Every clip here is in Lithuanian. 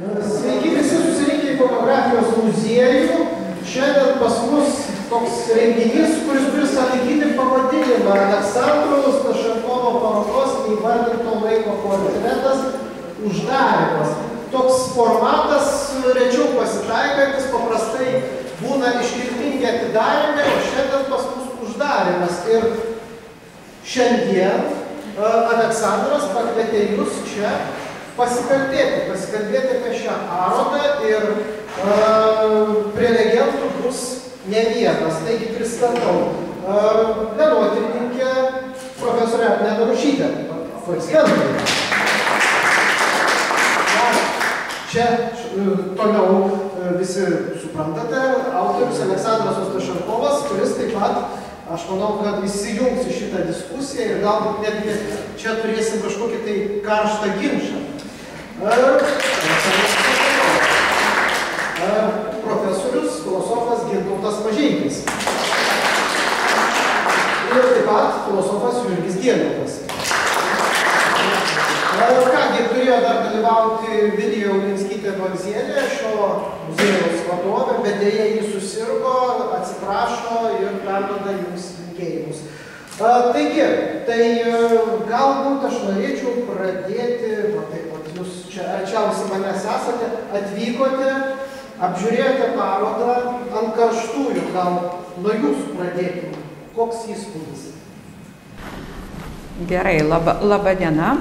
Sveiki visi susirinkę į fotografijos muziejų. Šiandien pas mus toks renginys, kuris turi sąlyginį pavadinimą Aleksandro Lukašenkovo parodos neįvardinto laiko portretas uždarymas. Toks formatas rečiau pasitaikantis, paprastai būna iškilmingi atidarymai, o šiandien pas mus uždarymas. Ir šiandien Aleksandras pakvietė jūs čia pasikalbėti apie šią parodą ir prelegentų bus ne vienas. Taigi pristatau menotyrininkė profesorė Agnė Narušytė. Čia toliau visi suprantate, autorius Aleksandras Lukašenkovas, kuris taip pat, aš manau, kad įsijungs į šitą diskusiją ir galbūt netgi čia turėsim kažkokį tai karštą ginčą. Profesorius, filosofas Gintautas Mažeikis. Ir taip pat filosofas Jurgis Gintautas. Kągi, turėjo dar dalyvauti Vilija Ulinskytė Balzienė, šio muziejaus vadovė, bet dėja jį susirgo, atsiprašo ir perduoda jums linkėjimus. Taigi, tai galbūt aš norėčiau pradėti, jūs čia arčiausiai manęs esate, atvykote, apžiūrėjote parodą ant karštųjų, gal nuo jūsų pradėkime. Koks įspūdis? Gerai, laba diena.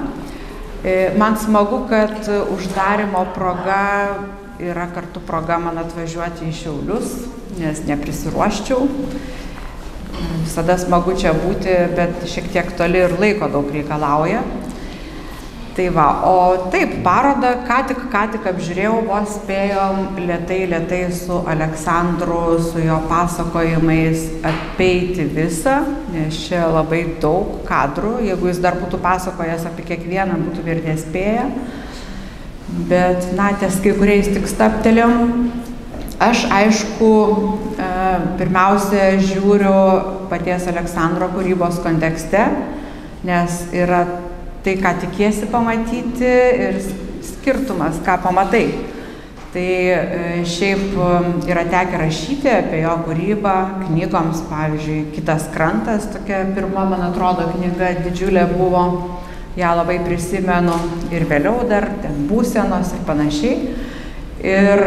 Man smagu, kad uždarymo proga yra kartu proga man atvažiuoti į Šiaulius, nes neprisiruoščiau. Visada smagu čia būti, bet šiek tiek toli ir laiko daug reikalauja. Tai va, o taip, parodą ką tik apžiūrėjau, vos spėjom lėtai su Aleksandru, su jo pasakojimais apeiti visą, nes čia labai daug kadrų. Jeigu jis dar būtų pasakojęs apie kiekvieną, būtų ir nespėję. Bet, na, ties kai kuriais tik staptelėm. Aš, aišku, pirmiausia žiūriu paties Aleksandro kūrybos kontekste, nes yra tai, ką tikiesi pamatyti ir skirtumas, ką pamatai. Tai šiaip yra tekę rašyti apie jo kūrybą, knygoms, pavyzdžiui, Kitas krantas, tokia pirma, man atrodo, knyga didžiulė buvo, ją labai prisimenu ir vėliau dar, ten Būsenos ir panašiai. Ir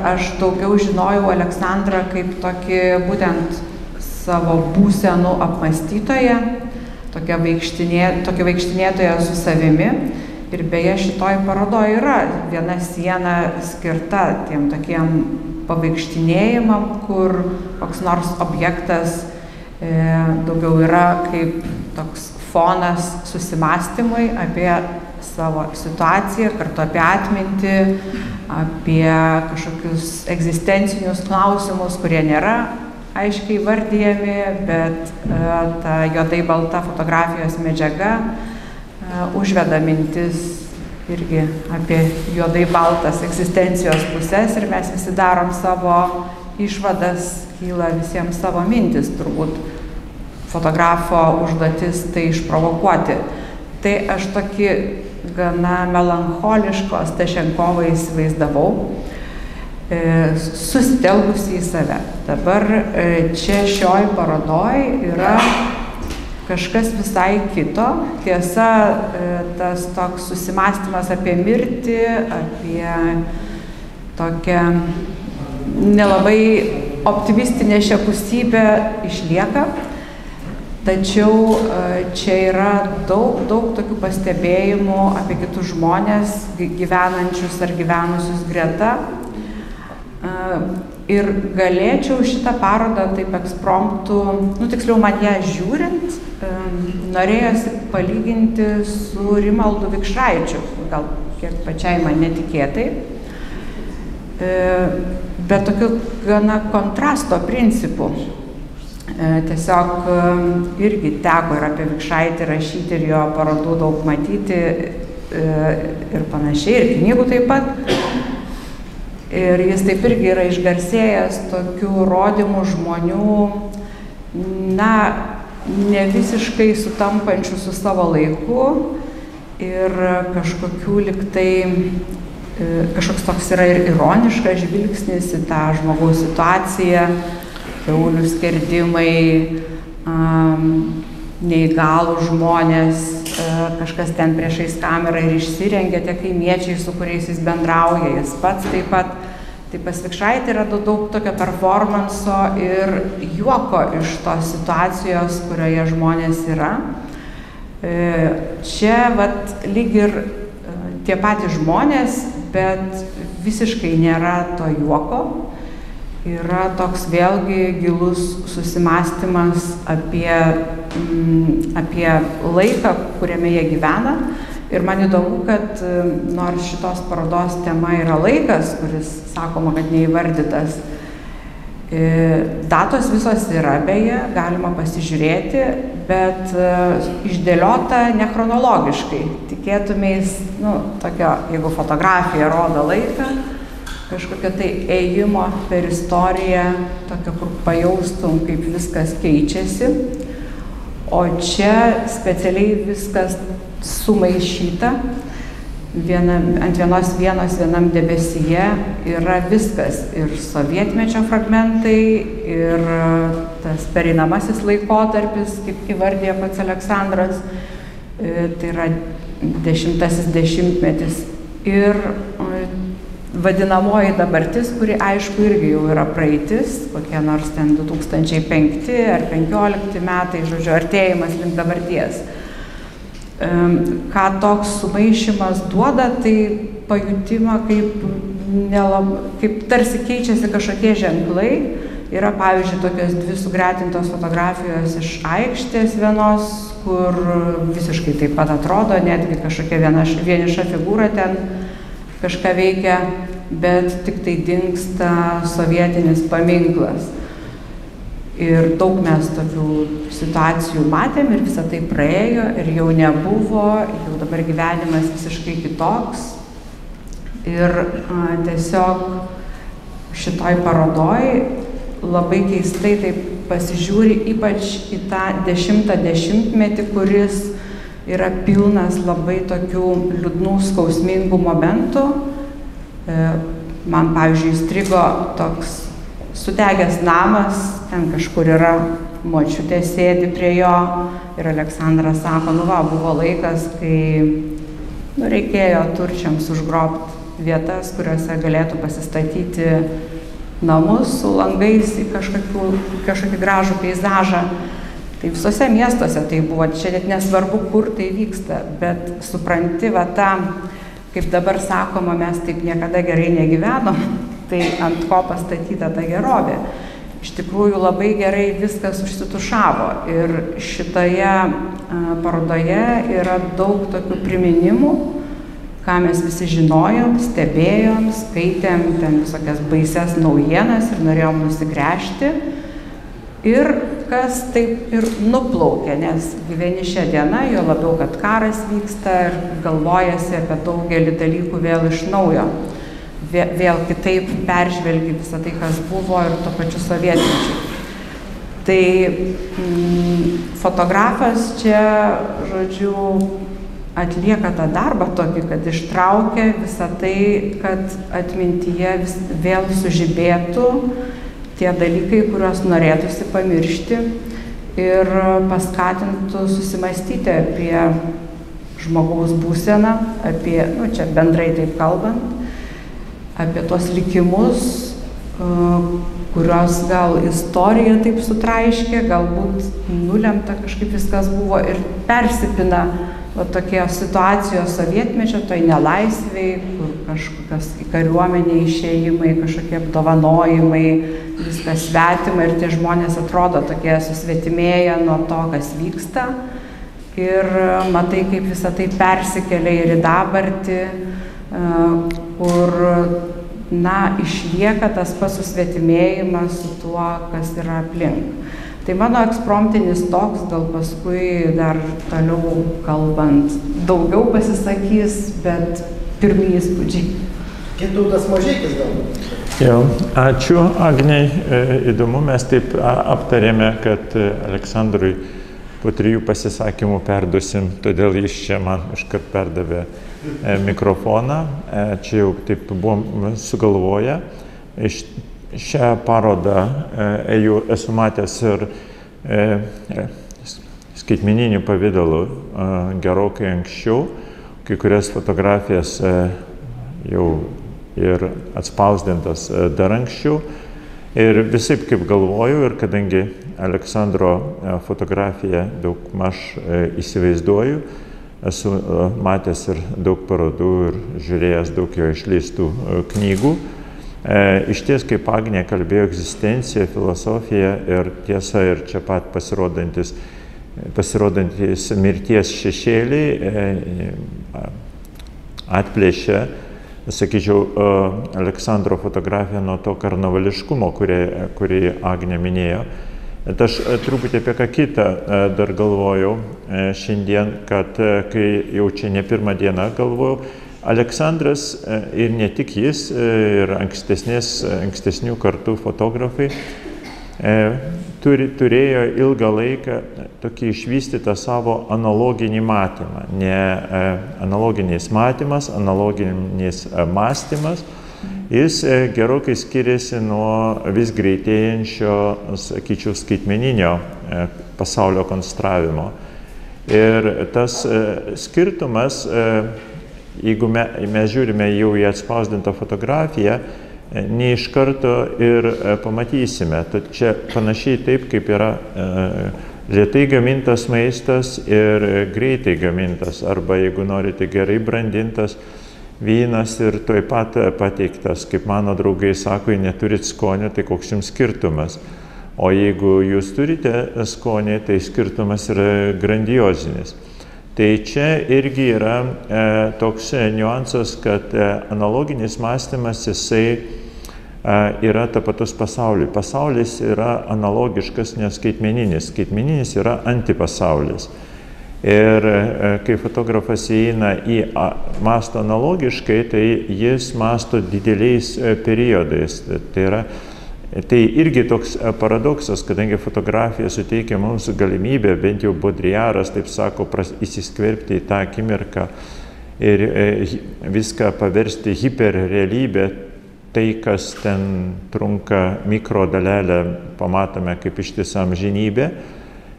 aš daugiau žinojau Aleksandrą kaip tokį būtent savo būsenų apmąstytoją, tokia vaikštinėtoja su savimi. Ir beje, šitoj parodoj yra viena siena skirta tiem tokiem pavaikštinėjimam, kur koks nors objektas daugiau yra kaip toks fonas susimastymui apie savo situaciją, kartu apie atmintį, apie kažkokius egzistencinius klausimus, kurie nėra aiškiai vardijami, bet ta juodai balta fotografijos medžiaga užveda mintis irgi apie juodai baltas egzistencijos pusės ir mes visi darom savo išvadas, kyla visiems savo mintis, turbūt fotografo užduotis tai išprovokuoti. Tai aš tokį gana melancholiško Stašenkovą įsivaizdavau, susitelkusi į save. Dabar čia šioj parodoj yra kažkas visai kito. Tiesa, tas toks susimąstymas apie mirtį, apie tokią nelabai optimistinę šiapusybę išlieka. Tačiau čia yra daug tokių pastebėjimų apie kitus žmonės, gyvenančius ar gyvenusius greta. Ir galėčiau šitą parodą taip ekspromptu, tiksliau man ją žiūrint, norėjosi palyginti su Rimaldu Vikšraičiu, gal kiek pačiai man netikėtai, bet tokiu gana kontrasto principu. Tiesiog irgi teko ir apie Vikšraitį rašyti ir jo parodų daug matyti ir panašiai, ir knygų taip pat. Ir jis taip irgi yra išgarsėjęs tokių rodymų žmonių, ne visiškai sutampančių su savo laiku ir kažkokių liktai kažkoks toks yra ir ironiškas žvilgsnis į tą žmogaus situaciją, kiaulių skerdimai, neįgalų žmonės, kažkas ten priešais kamerą ir išsirengia tie kaimiečiai, su kuriais jis bendrauja, jis pats taip pat. Tai pas Vikšraitį yra daug tokio performanso ir juoko iš tos situacijos, kurioje žmonės yra. Čia vat lyg ir tie patys žmonės, bet visiškai nėra to juoko. Yra toks vėlgi gilus susimąstymas apie laiką, kuriame jie gyvena. Ir man įdomu, kad nors šitos parodos tema yra laikas, kuris sakoma, kad neįvardytas, datos visos yra beje, galima pasižiūrėti, bet išdėliota nechronologiškai. Tikėtumės, tokio, jeigu fotografija rodo laiką, kažkokio tai ėjimo per istoriją, tokio, kur pajaustum, kaip viskas keičiasi. O čia specialiai viskas sumaišyta, ant vienos vienos vienam debesyje yra viskas, ir sovietmečio fragmentai, ir tas pereinamasis laikotarpis, kaip įvardija pats Aleksandras, tai yra 10-asis dešimtmetis, ir vadinamoji dabartis, kuri aišku irgi jau yra praeitis, kokie nors ten 2005 ar 2015 metai, žodžiu, artėjimas link dabarties. Ką toks sumaišymas duoda, tai pajutimą, kaip tarsi keičiasi kažkokie ženklai. Yra, pavyzdžiui, tokios dvi sugretintos fotografijos iš aikštės vienos, kur visiškai taip pat atrodo, netgi kažkokia vieniša figūra ten kažką veikia, bet tik tai dingsta sovietinis paminklas. Ir daug mes tokių situacijų matėm ir visą tai praėjo ir jau nebuvo, jau dabar gyvenimas visiškai kitoks. Ir tiesiog šitoj parodoj labai keistai taip pasižiūri ypač į tą 10-ą dešimtmetį, kuris yra pilnas labai tokių liūdnų, skausmingų momentų. Man, pavyzdžiui, įstrigo toks sudegęs namas, ten kažkur yra močiutė sėdi prie jo ir Aleksandras sako, buvo laikas, kai reikėjo turčiams užgrobti vietas, kuriuose galėtų pasistatyti namus su langais į kažkokį gražų peizažą. Tai visose miestuose tai buvo, čia net nesvarbu, kur tai vyksta, bet supranti, kaip dabar sakoma, mes taip niekada gerai negyvenom, tai ant ko pastatyta ta gerovė. Iš tikrųjų labai gerai viskas užsitušavo ir šitoje parodoje yra daug tokių priminimų, ką mes visi žinojom, stebėjom, skaitėm ten visokias baises naujienas ir norėjom nusigręžti. Ir kas taip ir nuplaukė, nes gyveni šią dieną, jo labiau, kad karas vyksta ir galvojasi apie daugelį dalykų vėl iš naujo. Vėl kitaip peržvelgi visą tai, kas buvo ir to pačiu sovietmečiu. Tai fotografas čia, žodžiu, atlieka tą darbą tokį, kad ištraukia visą tai, kad atmintyje vėl sužibėtų tie dalykai, kuriuos norėtųsi pamiršti ir paskatintų susimastyti apie žmogaus būseną, apie, čia bendrai taip kalbant, apie tuos likimus, kurios gal istorija taip sutraiškė, galbūt nulemta kažkaip viskas buvo ir persipina tokie situacijos sovietmečio, toj nelaisviai, kur kažkokios į kariuomenę išėjimai, kažkokie apdovanojimai, viskas svetima ir tie žmonės atrodo tokie susvetimėję nuo to, kas vyksta. Ir matai, kaip visą tai persikelia ir į dabartį, kur, išlieka tas pats susvetimėjimas su tuo, kas yra aplink. Tai mano ekspromptinis toks, gal paskui dar toliau kalbant daugiau pasisakys, bet pirmi įspūdžiai. Gintautas Mažeikis galbūt. Jo, ačiū Agnei, įdomu, mes taip aptarėme, kad Aleksandrui po 3 pasisakymų perduosim, todėl jis čia man iškart perdavė mikrofoną. Čia jau taip buvom sugalvoję. Šią parodą esu matęs ir skaitmeniniu pavidalu gerokai anksčiau. Kai kurias fotografijas jau ir atspausdintas dar anksčiau. Ir visaip kaip galvoju, ir kadangi Aleksandro fotografiją daugmaž įsivaizduoju, esu matęs ir daug parodų ir žiūrėjęs daug jo išleistų knygų. Iš ties, kaip Agnė kalbėjo, egzistencija, filosofija ir tiesa ir čia pat pasirodantis mirties šešėliai atplėšia, sakyčiau, Aleksandro fotografiją nuo to karnavališkumo, kurį Agnė minėjo. Bet aš truputį apie ką kitą dar galvojau šiandien, kad kai jau čia ne pirmą dieną galvojau, Aleksandras ir ne tik jis, ir ankstesnių kartų fotografai turėjo ilgą laiką tokį išvystytą savo analoginį matymą. Ne analoginis matymas, analoginis mąstymas. Jis gerokai skiriasi nuo vis greitėjančio, sakyčiau, skaitmeninio pasaulio konstravimo. Ir tas skirtumas, jeigu mes žiūrime jau į atspausdintą fotografiją, ne iš karto ir pamatysime. Tad čia panašiai taip, kaip yra lėtai gamintas maistas ir greitai gamintas, arba jeigu norite gerai brandintas vynas ir tuoj pat pateiktas. Kaip mano draugai sako, jei neturit skonio, tai koks jums skirtumas. O jeigu jūs turite skonį, tai skirtumas yra grandiozinis. Tai čia irgi yra toks niuansas, kad analoginis mąstymas, jisai yra tapatus pasauliui. Pasaulis yra analogiškas, nes skaitmeninis. Skaitmeninis yra antipasaulis. Ir kai fotografas įeina į mąsto analogiškai, tai jis mąsto dideliais periodais. Tai irgi toks paradoksas, kadangi fotografija suteikia mums galimybę, bent jau Baudrillardas taip sako, įsiskverbti į tą akimirką ir viską paversti hiperrealybę. Tai, kas ten trunka mikrodalelę, pamatome kaip ištisą amžinybę.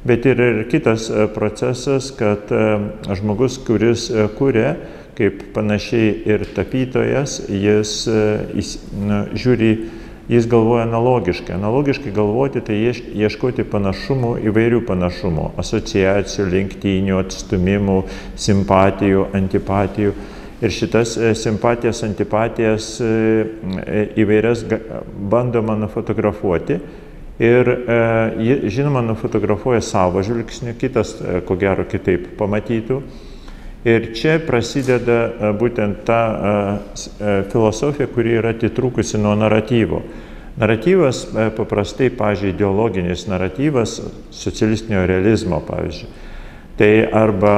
Bet ir kitas procesas, kad žmogus, kuris kuria, kaip panašiai ir tapytojas, jis galvoja analogiškai. Analogiškai galvoti, tai ieškoti panašumų, įvairių panašumų, asociacijų, lenktynių, atstumimų, simpatijų, antipatijų. Ir šitas simpatijas, antipatijas įvairias bandoma nufotografuoti. Ir žinoma, nufotografuoja savo žvilgsniu, kitas, ko gero, kitaip pamatytų. Ir čia prasideda būtent ta filosofija, kuri yra atitrūkusi nuo naratyvo. Naratyvas paprastai, pavyzdžiui, ideologinis naratyvas socialistinio realizmo, pavyzdžiui. Tai arba,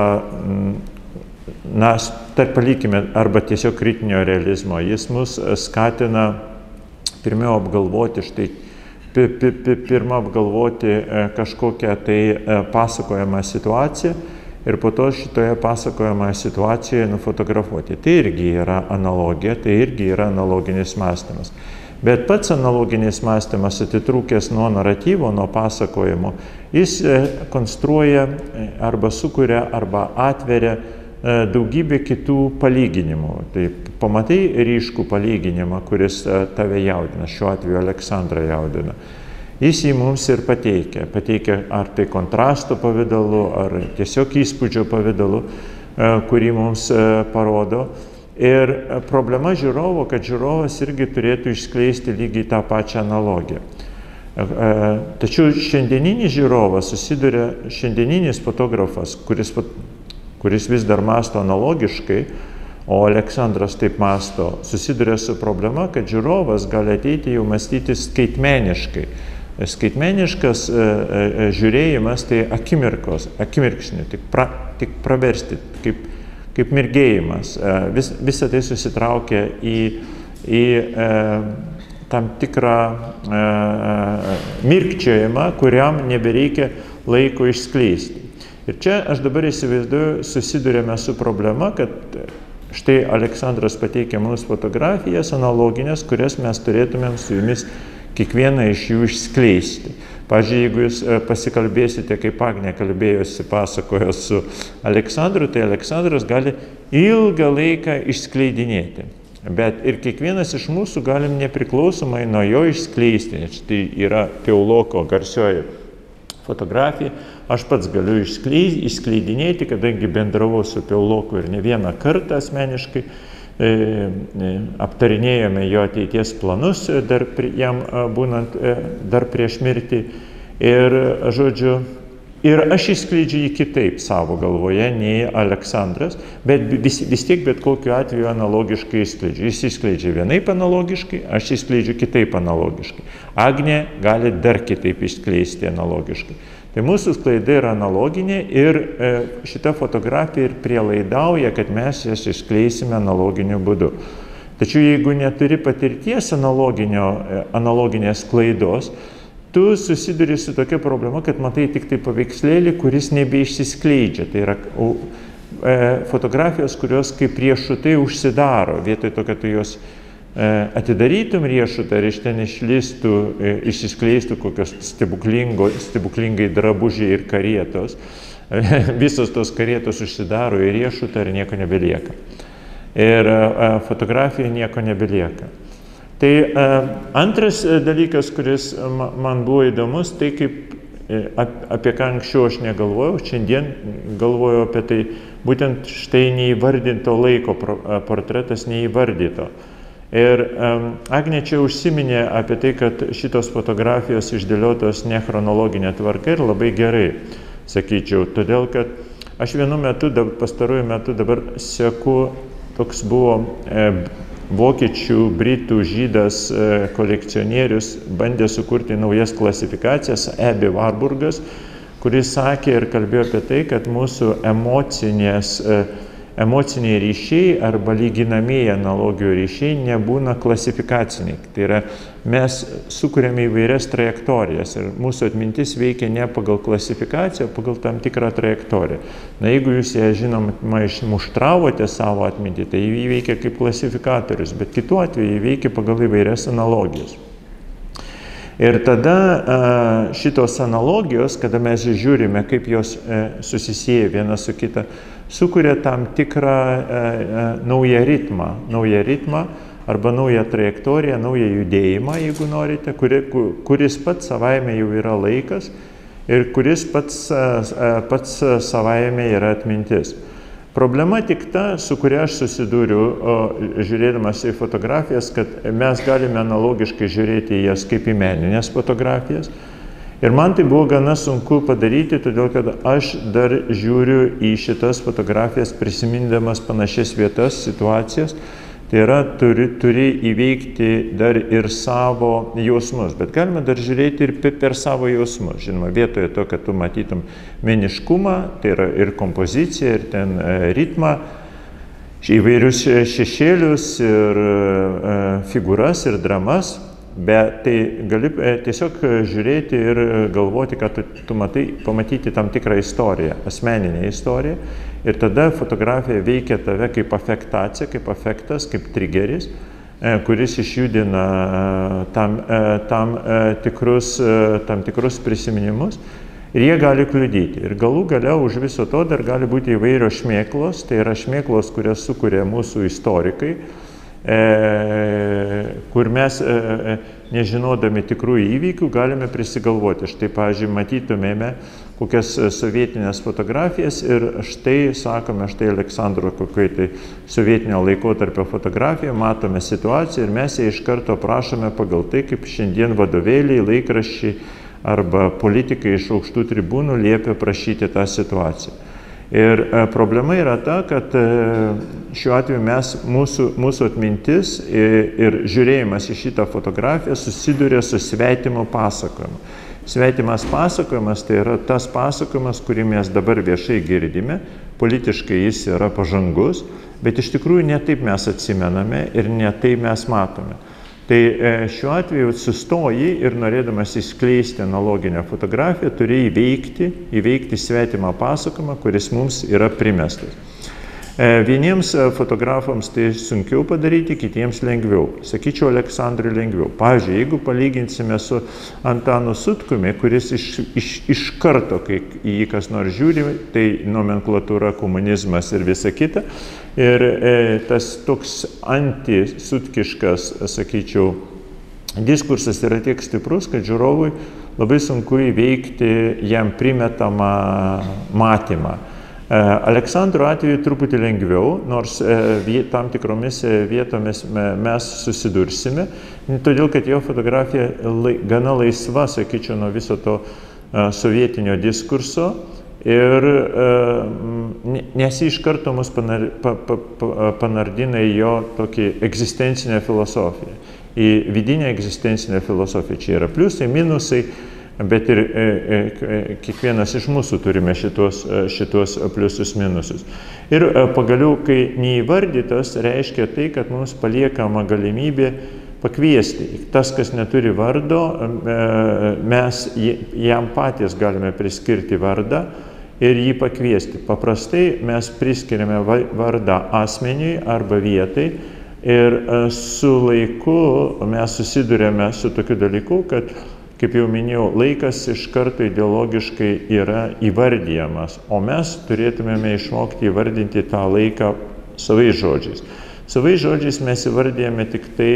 palikime, arba tiesiog kritinio realizmo. Jis mus skatina pirmiau apgalvoti kažkokią tai pasakojamą situaciją ir po to šitoje pasakojamoje situacijoje nufotografuoti. Tai irgi yra analogija, tai irgi yra analoginis mąstymas. Bet pats analoginis mąstymas, atitrūkęs nuo naratyvo, nuo pasakojimo, jis konstruoja arba sukuria, arba atveria daugybę kitų palyginimų. Tai pamatai ryškų palyginimą, kuris tave jaudina, šiuo atveju Aleksandrą jaudina. Jis jį mums ir pateikia. Pateikia ar tai kontrasto pavidalu, ar tiesiog įspūdžio pavidalu, kurį mums parodo. Ir problema žiūrovo, kad žiūrovas irgi turėtų išskleisti lygiai tą pačią analogiją. Tačiau šiandieninis žiūrovas susiduria, šiandieninis fotografas, kuris vis dar mąsto analogiškai, o Aleksandras taip mąsto, susiduria su problema, kad žiūrovas gali ateiti jau mąstyti skaitmeniškai. Skaitmeniškas žiūrėjimas tai akimirksniu, tik praversti, kaip mirgėjimas. Visa tai susitraukia į tam tikrą mirkčiojimą, kuriam nebereikia laiko išskleisti. Ir čia aš dabar įsivaizduoju, susidurėme su problema, kad štai Aleksandras pateikia mums fotografijas analoginės, kurias mes turėtumėm su jumis kiekvieną iš jų išskleisti. Pavyzdžiui, jeigu jūs pasikalbėsite, kaip Agnė kalbėjosi, pasakojo su Aleksandru, tai Aleksandras gali ilgą laiką išskleidinėti. Bet ir kiekvienas iš mūsų galim nepriklausomai nuo jo išskleisti. Tai yra Teoloko garsioji fotografija. Aš pats galiu išskleidinėti, kadangi bendravau su Teoloku ir ne vieną kartą asmeniškai. Aptarinėjome jo ateities planus, jam būnant dar prieš mirtį. Ir, žodžiu, ir aš išskleidžiu jį kitaip savo galvoje, nei Aleksandras, bet vis tiek bet kokiu atveju analogiškai išskleidžiu. Jis išskleidžia vienaip analogiškai, aš išskleidžiu kitaip analogiškai. Agnė gali dar kitaip išskleisti analogiškai. Tai mūsų sklaida yra analoginė ir šita fotografija ir prielaidauja, kad mes jas išskleisime analoginiu būdu. Tačiau jeigu neturi patirties analoginės klaidos, tu susiduri su tokia problema, kad matai tik tai paveikslėlį, kuris nebeišsiskleidžia. Tai yra fotografijos, kurios kaip riešutai užsidaro, vietoj to, kad tu jos atidarytum riešutą ir iš ten išsiskleistų kokios stebuklingai drabužiai ir karietos. Visos tos karietos užsidaro į riešutą ir nieko nebelieka. Ir fotografija nieko nebelieka. Tai antras dalykas, kuris man buvo įdomus, tai kaip apie ką anksčiau aš negalvojau, šiandien galvoju apie tai, būtent štai neįvardinto laiko portretas neįvardyto. Ir Agnė čia užsiminė apie tai, kad šitos fotografijos išdėliotos nechronologinė tvarka ir labai gerai, sakyčiau, todėl kad aš vienu metu, pastaruoju metu dabar seku, toks buvo vokiečių, britų, žydas kolekcionierius, bandė sukurti naujas klasifikacijas, Ebi Warburgas, kuris sakė ir kalbėjo apie tai, kad mūsų emociniai ryšiai arba lyginamieji analogijų ryšiai nebūna klasifikaciniai. Tai yra, mes sukuriame įvairias trajektorijas ir mūsų atmintis veikia ne pagal klasifikaciją, o pagal tam tikrą trajektoriją. Na, jeigu jūs ją žinoma išmuštravote savo atmintį, tai jį veikia kaip klasifikatorius, bet kitu atveju jį veikia pagal įvairias analogijas. Ir tada šitos analogijos, kada mes žiūrime, kaip jos susisieja viena su kita, sukuria tam tikrą naują ritmą arba naują trajektoriją, naują judėjimą, jeigu norite, kuris pats savaime jau yra laikas ir kuris pats savaime yra atmintis. Problema tik ta, su kuria aš susidūriu, žiūrėdamas į fotografijas, kad mes galime analogiškai žiūrėti į jas kaip į meninės fotografijas. Ir man tai buvo gana sunku padaryti, todėl kad aš dar žiūriu į šitas fotografijas prisimindamas panašias vietas, situacijas. Tai yra, turi įveikti dar ir savo jausmus, bet galime dar žiūrėti ir per savo jausmus. Žinoma, vietoje to, kad tu matytum meniškumą, tai yra ir kompoziciją, ir ten ritmą, įvairius šešėlius, ir figūras, ir dramas. Bet tai gali tiesiog žiūrėti ir galvoti, kad tu pamatyti tam tikrą istoriją, asmeninę istoriją. Ir tada fotografija veikia tave kaip afektacija, kaip afektas, kaip trigeris, kuris išjudina tam tikrus prisiminimus. Ir jie gali kliudyti. Ir galų gale už viso to dar gali būti įvairios šmėklos, tai yra šmėklos, kurias sukuria mūsų istorikai, kur mes, nežinodami tikrųjų įvykių, galime prisigalvoti. Štai, pavyzdžiui, matytumėme kokias sovietinės fotografijas ir štai, sakome, štai Aleksandro kokiai tai sovietinio laikotarpio fotografija, matome situaciją ir mes ją iš karto prašome pagal tai, kaip šiandien vadovėliai, laikraščiai arba politikai iš aukštų tribūnų liepia prašyti tą situaciją. Ir problema yra ta, kad šiuo atveju mūsų atmintis ir žiūrėjimas į šitą fotografiją susiduria su svetimo pasakojimu. Svetimas pasakojimas tai yra tas pasakojimas, kurį mes dabar viešai girdime, politiškai jis yra pažangus, bet iš tikrųjų ne taip mes atsimename ir ne taip mes matome. Tai šiuo atveju sustoji ir norėdamas išskleisti analoginę fotografiją, turi įveikti svetimą pasakojimą, kuris mums yra primestas. Vieniems fotografams tai sunkiau padaryti, kitiems lengviau. Sakyčiau, Aleksandrui lengviau. Pavyzdžiui, jeigu palyginsime su Antanu Sutkumi, kuris iš karto, kai į jį kas nors žiūri, tai nomenklatūra, komunizmas ir visa kita. Ir tas toks antisutkiškas, sakyčiau, diskursas yra tiek stiprus, kad žiūrovui labai sunku įveikti jam primetamą matymą. Aleksandro atveju truputį lengviau, nors tam tikromis vietomis mes susidursime, todėl kad jo fotografija gana laisva, sakyčiau, nuo viso to sovietinio diskurso, ir nes iš karto mus panardina į jo tokį egzistencinę filosofiją, į vidinę egzistencinę filosofiją. Čia yra pliusai, minusai, bet ir kiekvienas iš mūsų turime šitos pliusus, minusus. Ir pagaliau, kai neįvardytas, reiškia tai, kad mums paliekama galimybė pakviesti. Tas, kas neturi vardo, mes jam patys galime priskirti vardą ir jį pakviesti. Paprastai mes priskiriame vardą asmeniui arba vietai ir su laiku mes susidurėme su tokiu dalyku, kad, kaip jau minėjau, laikas iš karto ideologiškai yra įvardyjamas, o mes turėtumėme išmokti įvardinti tą laiką savais žodžiais. Savais žodžiais mes įvardyjame tik tai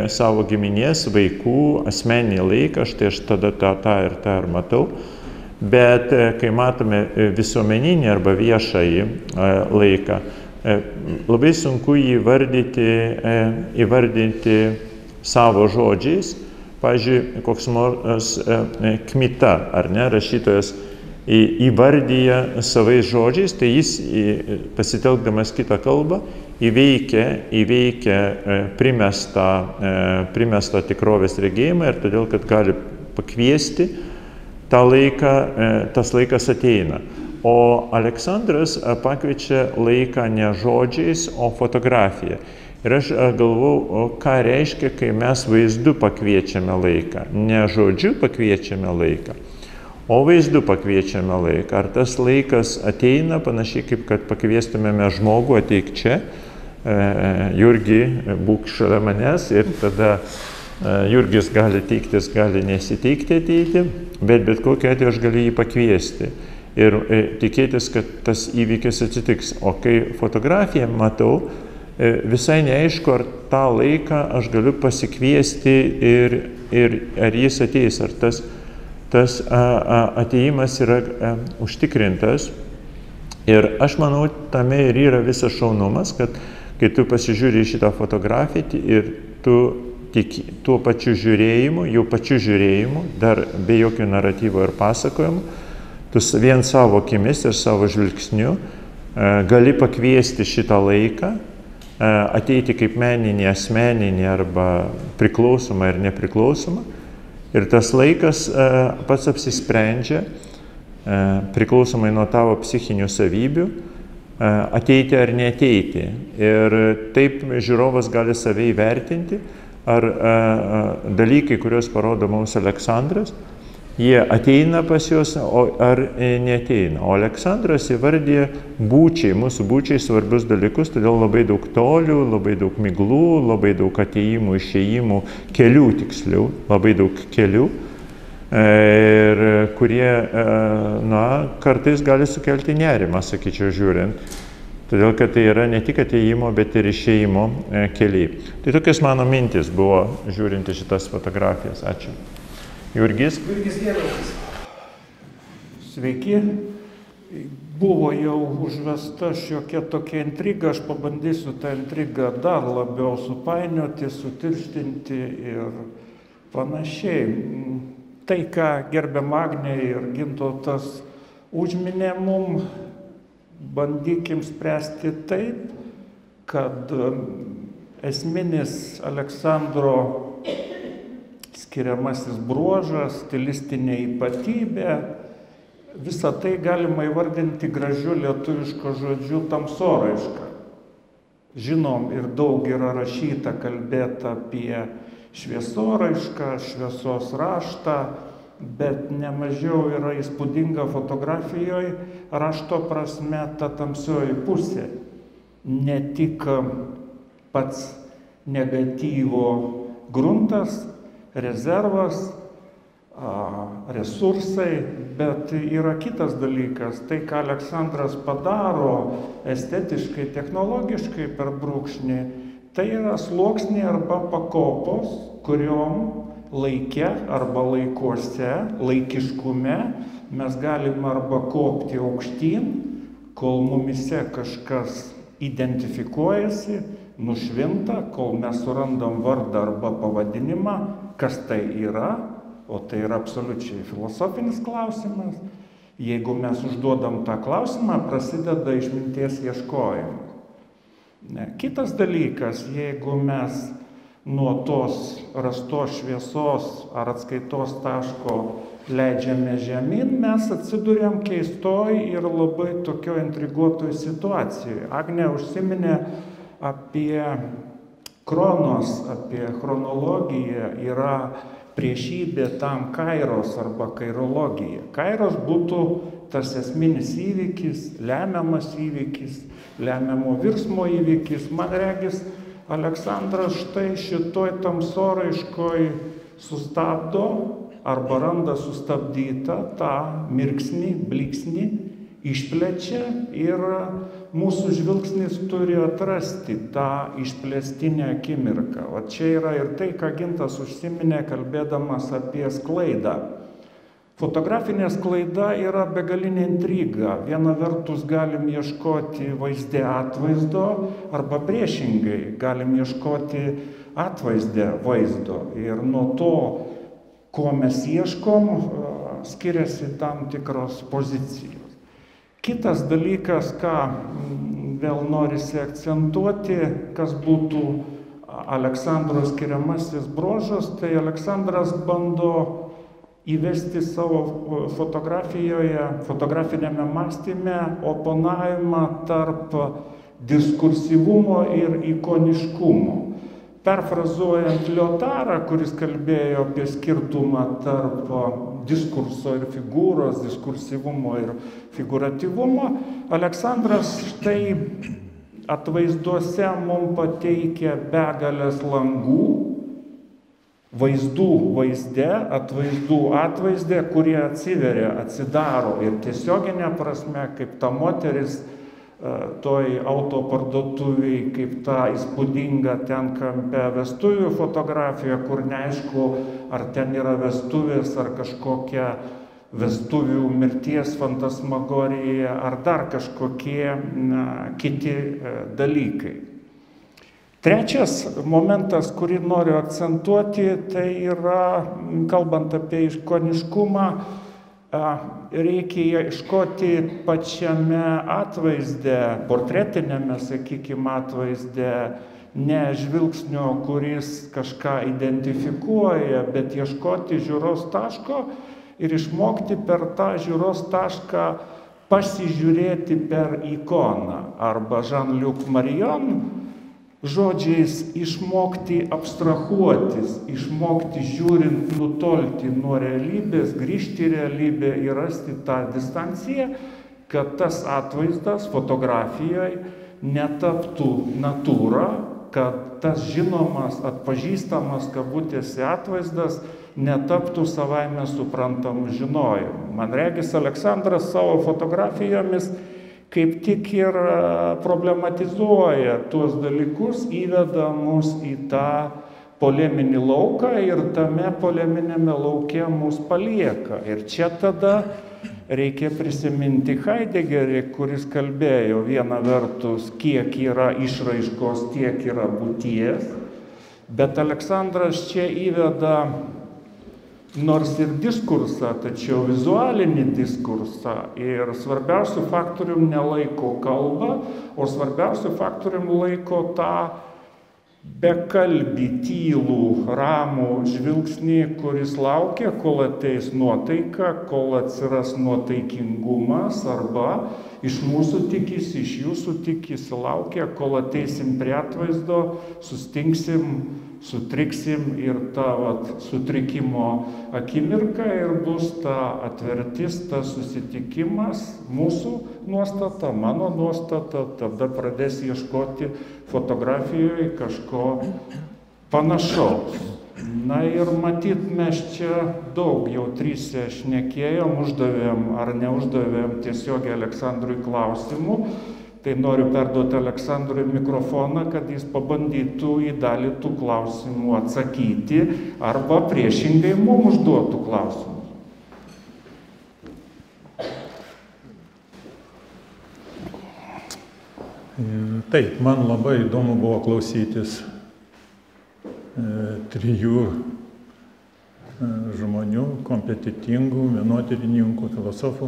savo giminės, vaikų, asmeninį laiką, štai aš tada tą ir matau, bet kai matome visuomeninį arba viešąjį laiką, labai sunku jį įvardinti savo žodžiais. Pavyzdžiui, koks nors Kmita, ar ne, rašytojas įvardyja savais žodžiais, tai jis, pasitelkdamas kitą kalbą, įveikia primestą tikrovės regėjimą ir todėl, kad gali pakviesti tą laiką, tas laikas ateina. O Aleksandras pakviečia laiką ne žodžiais, o fotografiją. Ir aš galvau, ką reiškia, kai mes vaizdu pakviečiame laiką. Ne žodžiu pakviečiame laiką, o vaizdu pakviečiame laiką. Ar tas laikas ateina, panašiai kaip kad pakviestumėme žmogų, ateik čia, Jurgi, būk šalia manęs, ir tada Jurgis gali teiktis, gali nesiteikti ateiti, bet kokiu atveju aš galiu jį pakviesti ir tikėtis, kad tas įvykis atsitiks. O kai fotografiją matau, visai neaišku, ar tą laiką aš galiu pasikviesti ir ar jis ateis, ar tas ateimas yra užtikrintas. Ir aš manau, tame ir yra visas šaunumas, kad kai tu pasižiūri šitą fotografiją ir tu tik tuo pačiu žiūrėjimu, dar be jokio naratyvo ir pasakojimo, tu vien savo akimis ir savo žvilgsniu gali pakviesti šitą laiką, ateiti kaip meninį, asmeninį arba priklausomą ir nepriklausomą. Ir tas laikas pats apsisprendžia, priklausomai nuo tavo psichinių savybių, ateiti ar neateiti. Ir taip žiūrovas gali save įvertinti, ar dalykai, kuriuos parodo mums Aleksandras, jie ateina pas juos, ar neateina. O Aleksandras įvardyja mūsų būčiai svarbius dalykus, todėl labai daug tolių, labai daug miglų, labai daug ateimų, išėjimų, kelių tiksliau, labai daug kelių, ir kurie, kartais gali sukelti nerimą, sakyčiau, žiūrint. Todėl, kad tai yra ne tik ateimo, bet ir išėjimo keliai. Tai tokios mano mintis buvo žiūrint į šitas fotografijas. Ačiū. Jurgis? Jurgis Gėlaukas. Sveiki. Buvo jau užvesta šiokia tokia intriga, aš pabandysiu tą intrigą dar labiau supainioti, sutirštinti ir panašiai. Tai, ką gerbiam Agnė ir Gintautas užminė mum, bandykim spręsti taip, kad esminis Aleksandro skiriamasis bruožas, stilistinė ypatybė, visą tai galima įvardinti gražiu lietuviško žodžiu tamsoraiška. Žinom, ir daug yra rašyta, kalbėta apie šviesoraišką, šviesos raštą, bet nemažiau yra įspūdinga fotografijoje rašto prasme ta tamsioji pusė. Ne tik pats negatyvo gruntas, rezervas, resursai, bet yra kitas dalykas. Tai, ką Aleksandras padaro estetiškai, technologiškai per brūkšnį, tai yra sluoksniai arba pakopos, kuriom laike arba laikuose, laikiškume mes galime arba kopti aukštyn, kol mumise kažkas identifikuojasi, nušvinta, kol mes surandam vardą arba pavadinimą, kas tai yra, o tai yra absoliučiai filosofinis klausimas. Jeigu mes užduodam tą klausimą, prasideda išminties ieškojimas. Kitas dalykas, jeigu mes nuo tos rastos šviesos ar atskaitos taško leidžiame žemyn, mes atsiduriam keistoj ir labai tokio intriguotoj situacijoje. Agnė užsiminė apie kronos, apie chronologiją, yra priešybė tam kairos arba kairologija. Kairos būtų tas esminis įvykis, lemiamas įvykis, lemiamo virsmo įvykis. Man regis, Aleksandras štai šitoj tamsoraiškoj sustabdo arba randa sustabdytą tą mirksnį, blyksnį, išplečia ir mūsų žvilgsnis turi atrasti tą išplėstinę akimirką. O čia yra ir tai, ką Gintas užsiminė, kalbėdamas apie sklaidą. Fotografinė sklaida yra begalinė intriga. Viena vertus galim ieškoti vaizde atvaizdo arba priešingai galim ieškoti atvaizde vaizdo. Ir nuo to, ko mes ieškom, skiriasi tam tikros pozicijos. Kitas dalykas, ką vėl norisi akcentuoti, kas būtų Aleksandro skiriamasis bruožas, tai Aleksandras bando įvesti savo fotografinėme mąstyme oponavimą tarp diskursyvumo ir ikoniškumo. Perfrazuojant Liotarą, kuris kalbėjo apie skirtumą tarp diskurso ir figūros, diskursyvumo ir figūratyvumo, Aleksandras štai atvaizduose mums pateikia begalės langų, vaizdų vaizde, atvaizdų atvaizde, kurie atsiveria, atsidaro ir tiesioginė prasme, kaip ta moteris toj autoparduotuviai, kaip ta įspūdinga ten kampe vestuvių fotografija, kur neaišku, ar ten yra vestuvės, ar kažkokia vestuvių mirties fantasmagorija, ar dar kažkokie kiti dalykai. Trečias momentas, kurį noriu akcentuoti, tai yra, kalbant apie ikoniškumą, reikia ieškoti pačiame atvaizde, portretinėme, sakykime, atvaizde, ne žvilgsnio, kuris kažką identifikuoja, bet ieškoti žiūros taško ir išmokti per tą žiūros tašką pasižiūrėti per ikoną. Arba Jean-Luc Marion žodžiais išmokti abstrahuotis, išmokti žiūrint nutolti nuo realybės, grįžti į realybę ir rasti tą distanciją, kad tas atvaizdas fotografijoje netaptų natūra, kad tas žinomas, atpažįstamas kabutėse atvaizdas netaptų savaime suprantamų žinojimų. Man regis, Aleksandras savo fotografijomis kaip tik ir problematizuoja tuos dalykus, įveda mus į tą poleminį lauką ir tame poleminėme lauke mus palieka. Ir čia tada reikia prisiminti Heideggerį, kuris kalbėjo viena vertus, kiek yra išraiškos, tiek yra būties, bet Aleksandras čia įveda nors ir diskursą, tačiau vizualinį diskursą ir svarbiausių faktorium nelaiko kalbą, o svarbiausių faktorium laiko tą bekalbį, tylų, ramų žvilgsnį, kuris laukia, kol ateis nuotaika, kol atsiras nuotaikingumas, arba iš mūsų tikisi, iš jūsų tikisi, laukia, kol ateisim prie atvaizdo, sustingsim sutriksim ir ta sutrikimo akimirka ir bus ta atvertis, tas susitikimas, mūsų nuostata, mano nuostata, tada pradės ieškoti fotografijoje kažko panašaus. Na ir matyt, mes čia daug jau tryse šnekėjom, uždavėm ar neuždavėm tiesiog Aleksandrui klausimų. Tai noriu perduoti Aleksandrui mikrofoną, kad jis pabandytų į dalį tų klausimų atsakyti arba priešingai mums užduotų klausimus. Taip, man labai įdomu buvo klausytis trijų žmonių, kompetitingų, menotyrininkų, filosofų.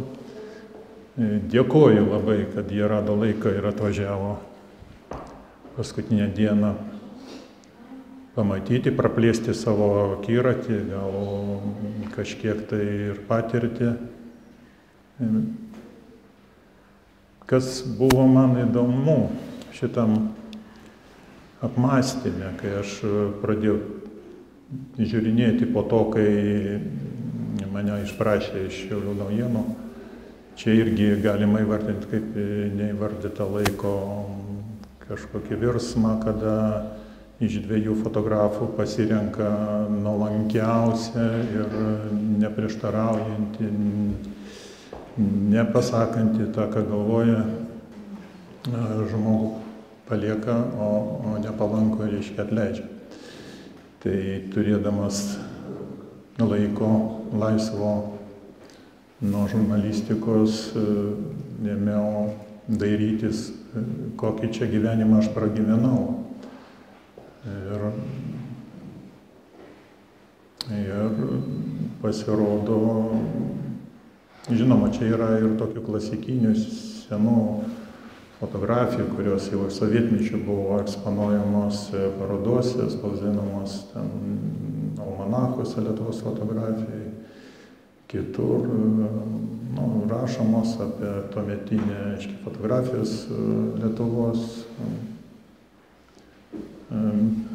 Dėkoju labai, kad jie rado laiką ir atvažiavo paskutinę dieną pamatyti, praplėsti savo akiratį, gal kažkiek tai ir patirti. Kas buvo man įdomu šitam apmąstymė, kai aš pradėjau žiūrinėti po to, kai mane išprašė iš Šiaulių naujienų. Čia irgi galima įvardinti kaip neįvardytą laiko kažkokį virsmą, kada iš dviejų fotografų pasirenka nuolankiausią ir neprieštaraujantį, nepasakantį tą, ką galvoja, žmogų palieka, o nepalanko reiškia atleidžia. Tai turėdamas laiko laisvo nuo žurnalistikos ėmiau dairytis, kokį čia gyvenimą aš pragyvenau. Ir pasirodo, žinoma, čia yra ir tokių klasikinių senų fotografijų, kurios jau sovietmečiu buvo eksponuojamos parodose, spausdinamos ten almanachuose Lietuvos fotografijai. Kitur rašomos apie tuometinę fotografijos Lietuvos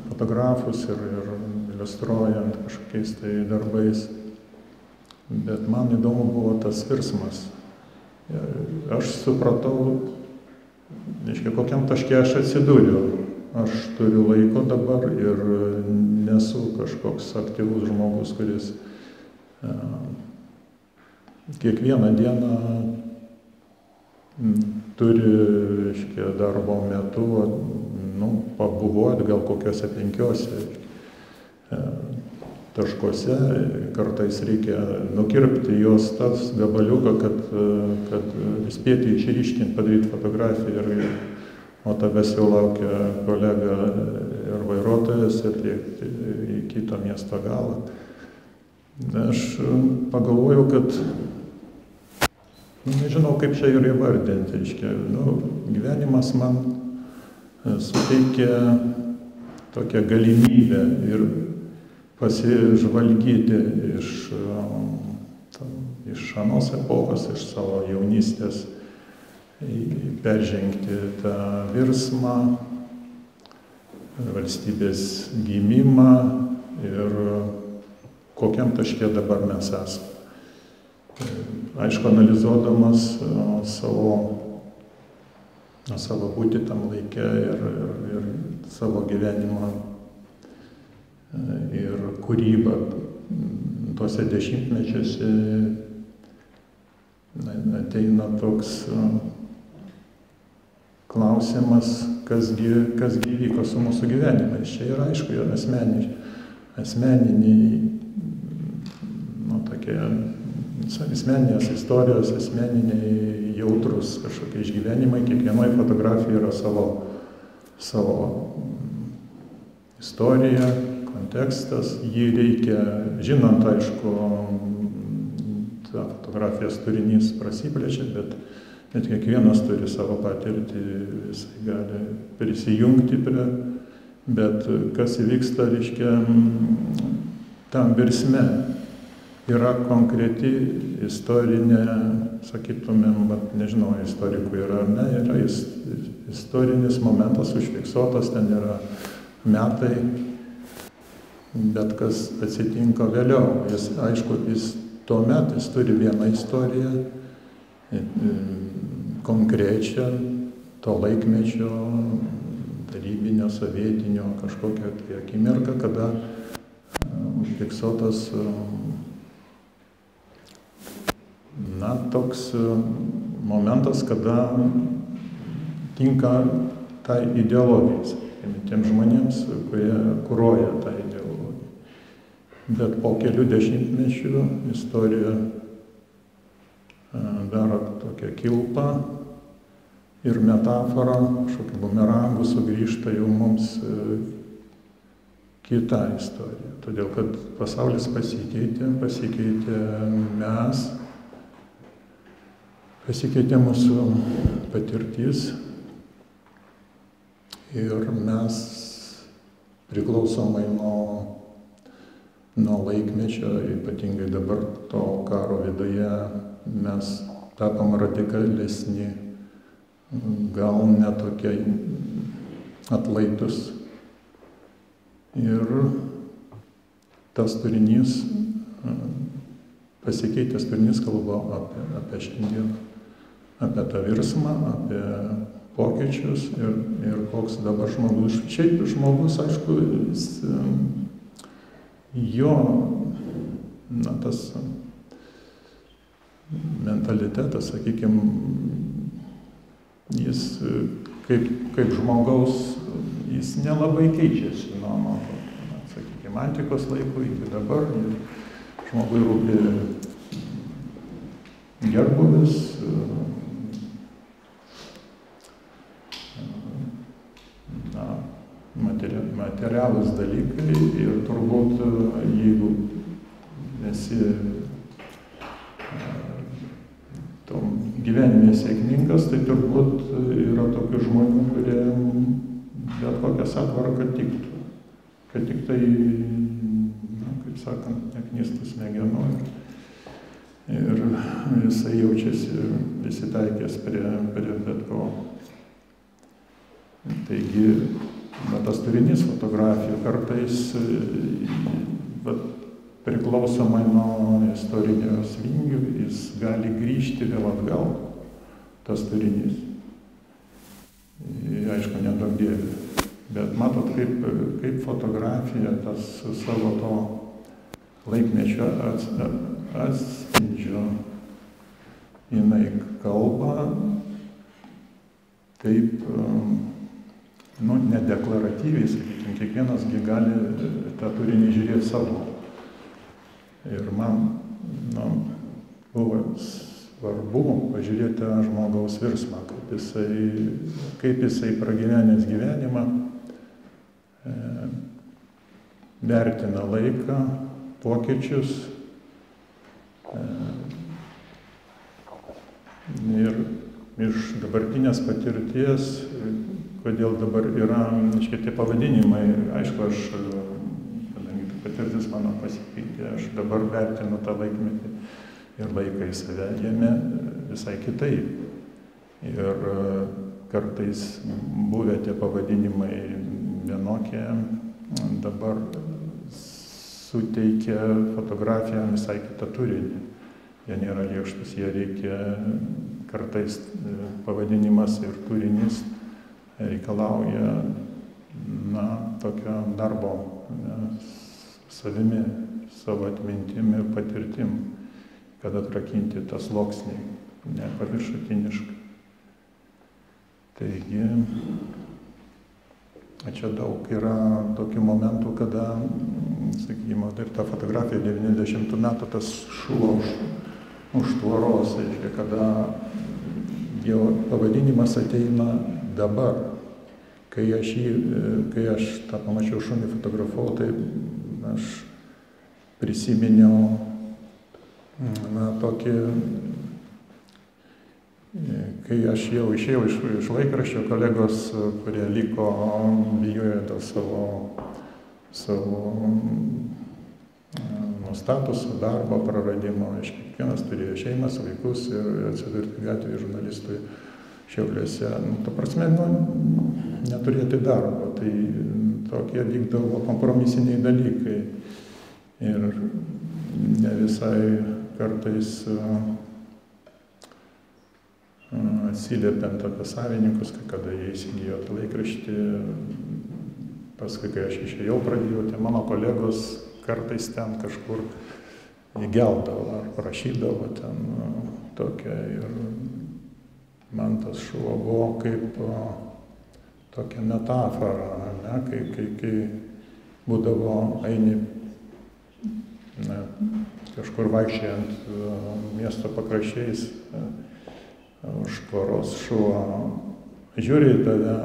fotografus ir iliustruojant kažkokiais tai darbais. Bet man įdomu buvo tas virsmas. Aš supratau, kokiam taške aš atsidūriau. Aš turiu laiko dabar ir nesu kažkoks aktyvus žmogus, kuris kiekvieną dieną turi, darbo metu, pabuvoti gal kokiuose 5 taškuose, kartais reikia nukirpti jos tas gabaliuką, kad spėti išryškinti, padaryti fotografiją, o tavęs jau laukia kolega ir vairuotojas atliekti į kito miesto galą. Aš pagalvojau, kad nežinau, kaip čia ir įvardinti. Gyvenimas man suteikia tokią galimybę ir pasižvalgyti iš anos epochos, iš savo jaunystės, peržengti tą virsmą, valstybės gimimą ir kokiam taške dabar mes esame. Aišku, analizuodamas savo būti tam laike ir savo gyvenimą ir kūrybą tuose dešimtmečiuose, ateina toks klausimas, kasgi vyko su mūsų gyvenimais. Čia yra, aišku, asmeninės istorijos, asmeniniai jautrus kažkokie išgyvenimai. Kiekvienoj fotografijai yra savo istorija, kontekstas. Jį reikia, žinant, aišku, ta fotografijos turinys prasiplečia, bet kiekvienas turi savo patirtį, jisai gali prisijungti prie, bet kas įvyksta, reiškia, tam virsme. Yra konkreti istorinė, sakytumėm, nežinau, istorikų yra ar ne, yra istorinis momentas užfiksuotas, ten yra metai, bet kas atsitinka vėliau. Jis tuomet turi vieną istoriją, konkrečią to laikmečio, tarybinio, sovietinio kažkokią akimirką, kada užfiksuotas toks momentas, kada tinka tai ideologijai, tiem žmonėms, kurie kuruoja tą ideologiją. Bet po kelių dešimtmečių istorija daro tokią kilpą ir metafora, kažkokiu bumerangu sugrįžta jau mums kita istorija. Todėl, kad pasaulis pasikeitė mes, pasikeitė mūsų patirtis ir mes priklausomai nuo laikmečio, ypatingai dabar to karo viduje, mes tapom radikalesni, gal netokie atlaidus. Ir tas turinys, pasikeitęs turinys kalba apie šiandieną, apie tą virsmą, apie pokyčius ir koks dabar žmogus. Šiaip žmogus, aišku, jo, tas mentalitetas, sakykime, jis kaip žmogaus, jis nelabai keičiasi nuo sakykime, antikos laikų iki dabar. Žmogui rūpi gerbūvis, materialūs dalykai ir turbūt, jeigu esi tom gyvenime sėkmingas, tai turbūt yra tokių žmonių, kurie bet kokią santvarką tiktų, kad tik tai, kaip sakant, neknistų smegenų ir jisai jaučiasi prisitaikęs prie bet ko. Taigi, tas turinys fotografijų kartais priklausomai nuo istorijos vingių, jis gali grįžti vėl atgal, tas turinys. Aišku, nedaug dievė. Bet matot, kaip fotografija tas savo to laikmečio atspindžio, jinai kalba taip, nedeklaratyviai, sakykime, kiekvienas gali tą turinį žiūrėti savo. Ir man buvo svarbu pažiūrėti tą žmogaus virsmą, kaip jisai pragyvenęs gyvenimą, vertina laiką, pokyčius ir iš dabartinės patirties, kodėl dabar yra tie pavadinimai, aišku, kadangi patirtis mano pasikeitė, aš dabar vertinu tą laikmetį ir laiką į save jame visai kitaip. Ir kartais buvę tie pavadinimai vienokie, dabar suteikia fotografijam visai kitą turinį. Jie nėra lėkštus, jie reikia kartais pavadinimas ir turinys reikalauja tokio darbo savimi, savo atmintim ir patirtim, kad atrakinti tą sluoksnį, ne paviršutiniškai. Taigi, čia daug yra tokių momentų, kada, sakykime, taip ta fotografija 90 metų, tas šuvo už tvoros, reiškia, kada jo pavadinimas ateina dabar. Kai aš tą pamačiau šunį fotografavau, tai aš prisiminiau tokį, kai aš jau išėjau iš laikraščio, kolegos, kurie liko, bijojo dėl savo statuso, darbo praradimo. Kiekvienas turėjo šeimas, vaikus ir atsidurti gatvėje žurnalistui Šiauliuose. Ta prasme, neturėti darbo. Tai tokie vykdavo kompromisiniai dalykai. Ir ne visai kartais atsiliepiant apie savininkus, kada jie įsigijo tą laikraštį, paskui, kai aš išėjau, pradėjau, tai mano kolegos kartais ten kažkur įgeldavo ar prašydavo ten tokią ir man tas šuo buvo kaip tokia metafora, ne, kai būdavo eini kažkur vaikščiojant miesto pakraščiais, už tvoros šuo žiūri į tave,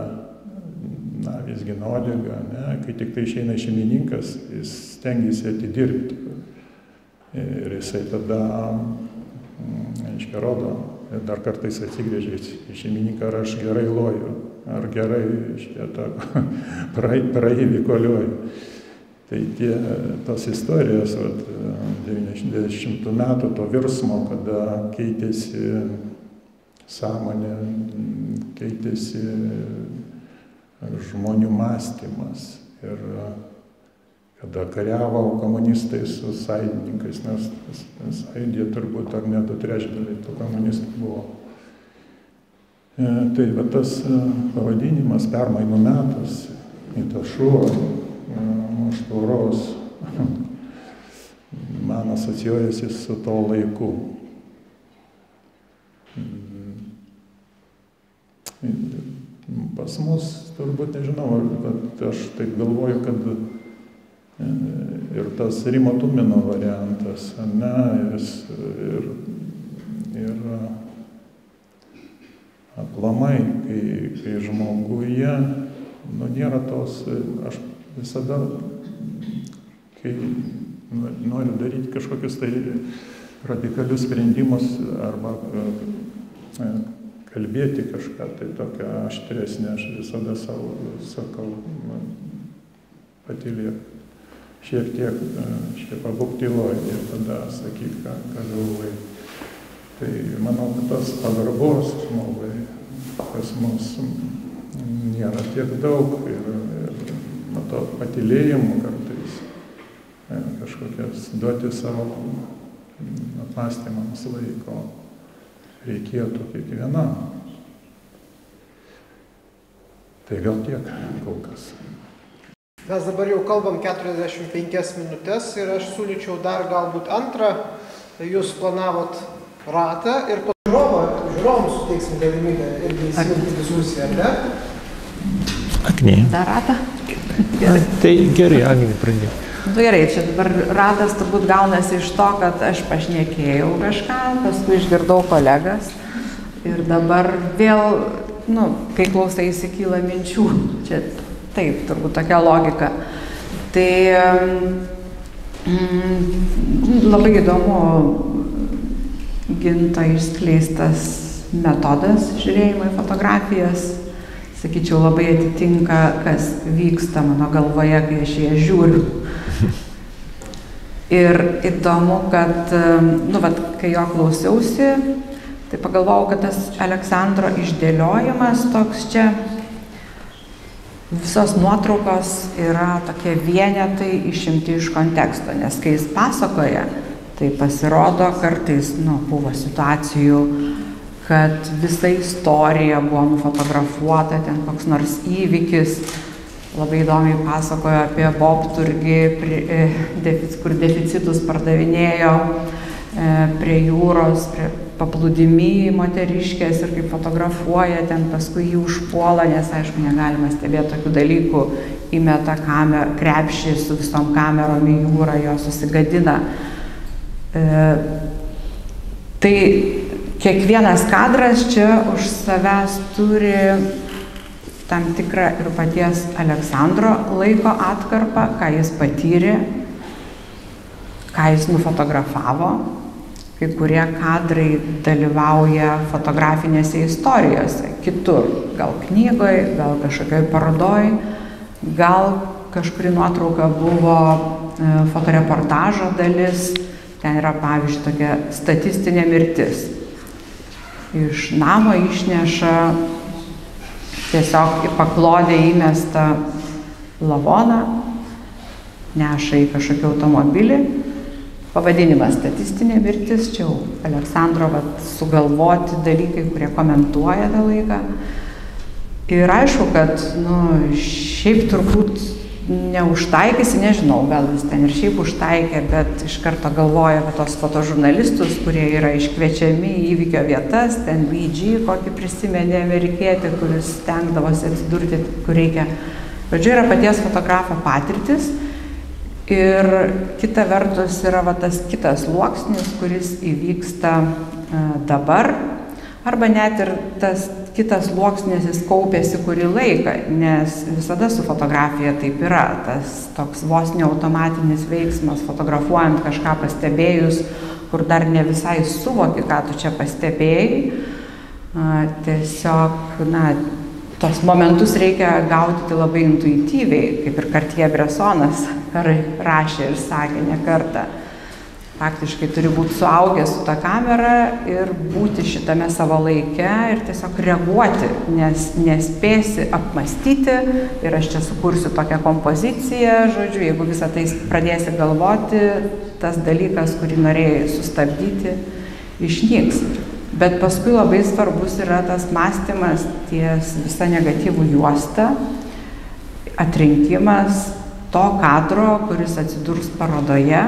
visgi nuodėga, ne, kai tik tai išeina šeimininkas, jis stengiasi atidirbti. Ir jisai tada, aiškiai, rodo, ir dar kartais atsigrėžia į šeimininką, ar aš gerai loju, ar gerai, aiškiai, praeivį kolioju. Tai tos istorijos, 90 metų to virsmo, kada keitėsi sąmonė, keitėsi žmonių mąstymas ir kada kariavo komunistai su sąjungininkais, nes sąjungė turbūt ar ne 2/3 tų komunistų buvo. Tai va tas pavadinimas permainų metas, į tą šuo už tvoros, man asocijuojasi su to laiku. Pas mus, turbūt nežinau, bet aš taip galvoju, kad ir tas Rimo Tumino variantas, ne, ir aplamai, kai žmoguje, nėra tos, aš visada, kai noriu daryti kažkokius tai radikalius sprendimus arba kalbėti kažką tai tokią aštresnę, aš visada savo sakau, patylėk, šiek tiek pabūk tyloj ir tada sakyk, ką galvoji. Tai manau, kad tas pagarbos žmogui pas mus nėra tiek daug ir to patylėjimo kartais kažkokias duoti savo apmąstymams laiko reikėtų kiekvienam. Tai gal tiek kol kas. Mes dabar jau kalbam 45 minutės ir aš siūlyčiau dar galbūt antrą, jūs planavot ratą ir po žiūrovams suteiksim galimybę irgi įsijungti diskusiją, ar ne? Agnė. Dar ratą? Tai gerai, Agnė pradėjo. Nu gerai, čia dabar ratas turbūt gaunasi iš to, kad aš pašnekėjau kažką, paskui išgirdau kolegas ir dabar vėl, kai klausaisi kyla minčių, čia taip, turbūt tokia logika. Tai labai įdomu Ginto išskleistas metodas žiūrėjimo į fotografijas. Sakyčiau, labai atitinka, kas vyksta mano galvoje, kai aš ją žiūriu. Ir įdomu, kad, kai jo klausiausi, tai pagalvojau, kad tas Aleksandro išdėliojimas toks čia, visos nuotraukos yra tokie vienetai išimti iš konteksto, nes kai jis pasakoja, tai pasirodo kartais, buvo situacijų, kad visa istorija buvo nufotografuota, ten koks nors įvykis. Labai įdomiai pasakojo apie Bobturgį, kur deficitus pardavinėjo prie jūros, prie paplūdimy moteriškės ir kaip fotografuoja, ten paskui jį užpuola, nes aišku negalima stebėti tokių dalykų, įmeta krepšį su visom kamerom į jūrą, jo susigadina. Tai kiekvienas kadras čia už savęs turi tam tikrą ir paties Aleksandro laiko atkarpą, ką jis patyrė, ką jis nufotografavo. Kai kurie kadrai dalyvauja fotografinėse istorijose, kitur, gal knygoje, gal kažkokioj parodoj, gal kažkuri nuotrauka buvo fotoreportažo dalis, ten yra pavyzdžiui tokia statistinė mirtis. Iš namo išneša tiesiog į paklodę įmestą lavoną, neša į kažkokį automobilį. Pavadinimas statistinė mirtis, čia jau Aleksandro sugalvoti dalykai, kurie komentuoja tą laiką. Ir aišku, kad šiaip turbūt neužtaikysi, nežinau, gal jis ten ir šiaip užtaikė, bet iš karto galvoja apie tos fotožurnalistus, kurie yra iškviečiami į įvykio vietas, ten VG, kokį prisimenė amerikietį, kuris stengdavosi atsidurti, kur reikia. Žodžiu, yra paties fotografo patirtis. Ir kita vertus yra tas kitas sluoksnis, kuris įvyksta dabar, arba net ir tas kitas sluoksnis jis kaupėsi kurį laiką, nes visada su fotografija taip yra, tas toks vos ne automatinis veiksmas, fotografuojant kažką pastebėjus, kur dar ne visai suvoki, ką tu čia pastebėjai, tiesiog, tos momentus reikia gaudyti labai intuityviai, kaip ir Cartier-Bressonas rašė ir sakė ne kartą. Faktiškai turi būti suaugęs su ta kamera ir būti šitame savo laike ir tiesiog reaguoti, nes nespėsi apmastyti ir aš čia sukursiu tokią kompoziciją, žodžiu, jeigu visą tai pradėsi galvoti, tas dalykas, kurį norėjai sustabdyti, išnyks. Bet paskui labai svarbus yra tas mąstymas ties visą negatyvų juostą, atrinkimas to kadro, kuris atsidurs parodoje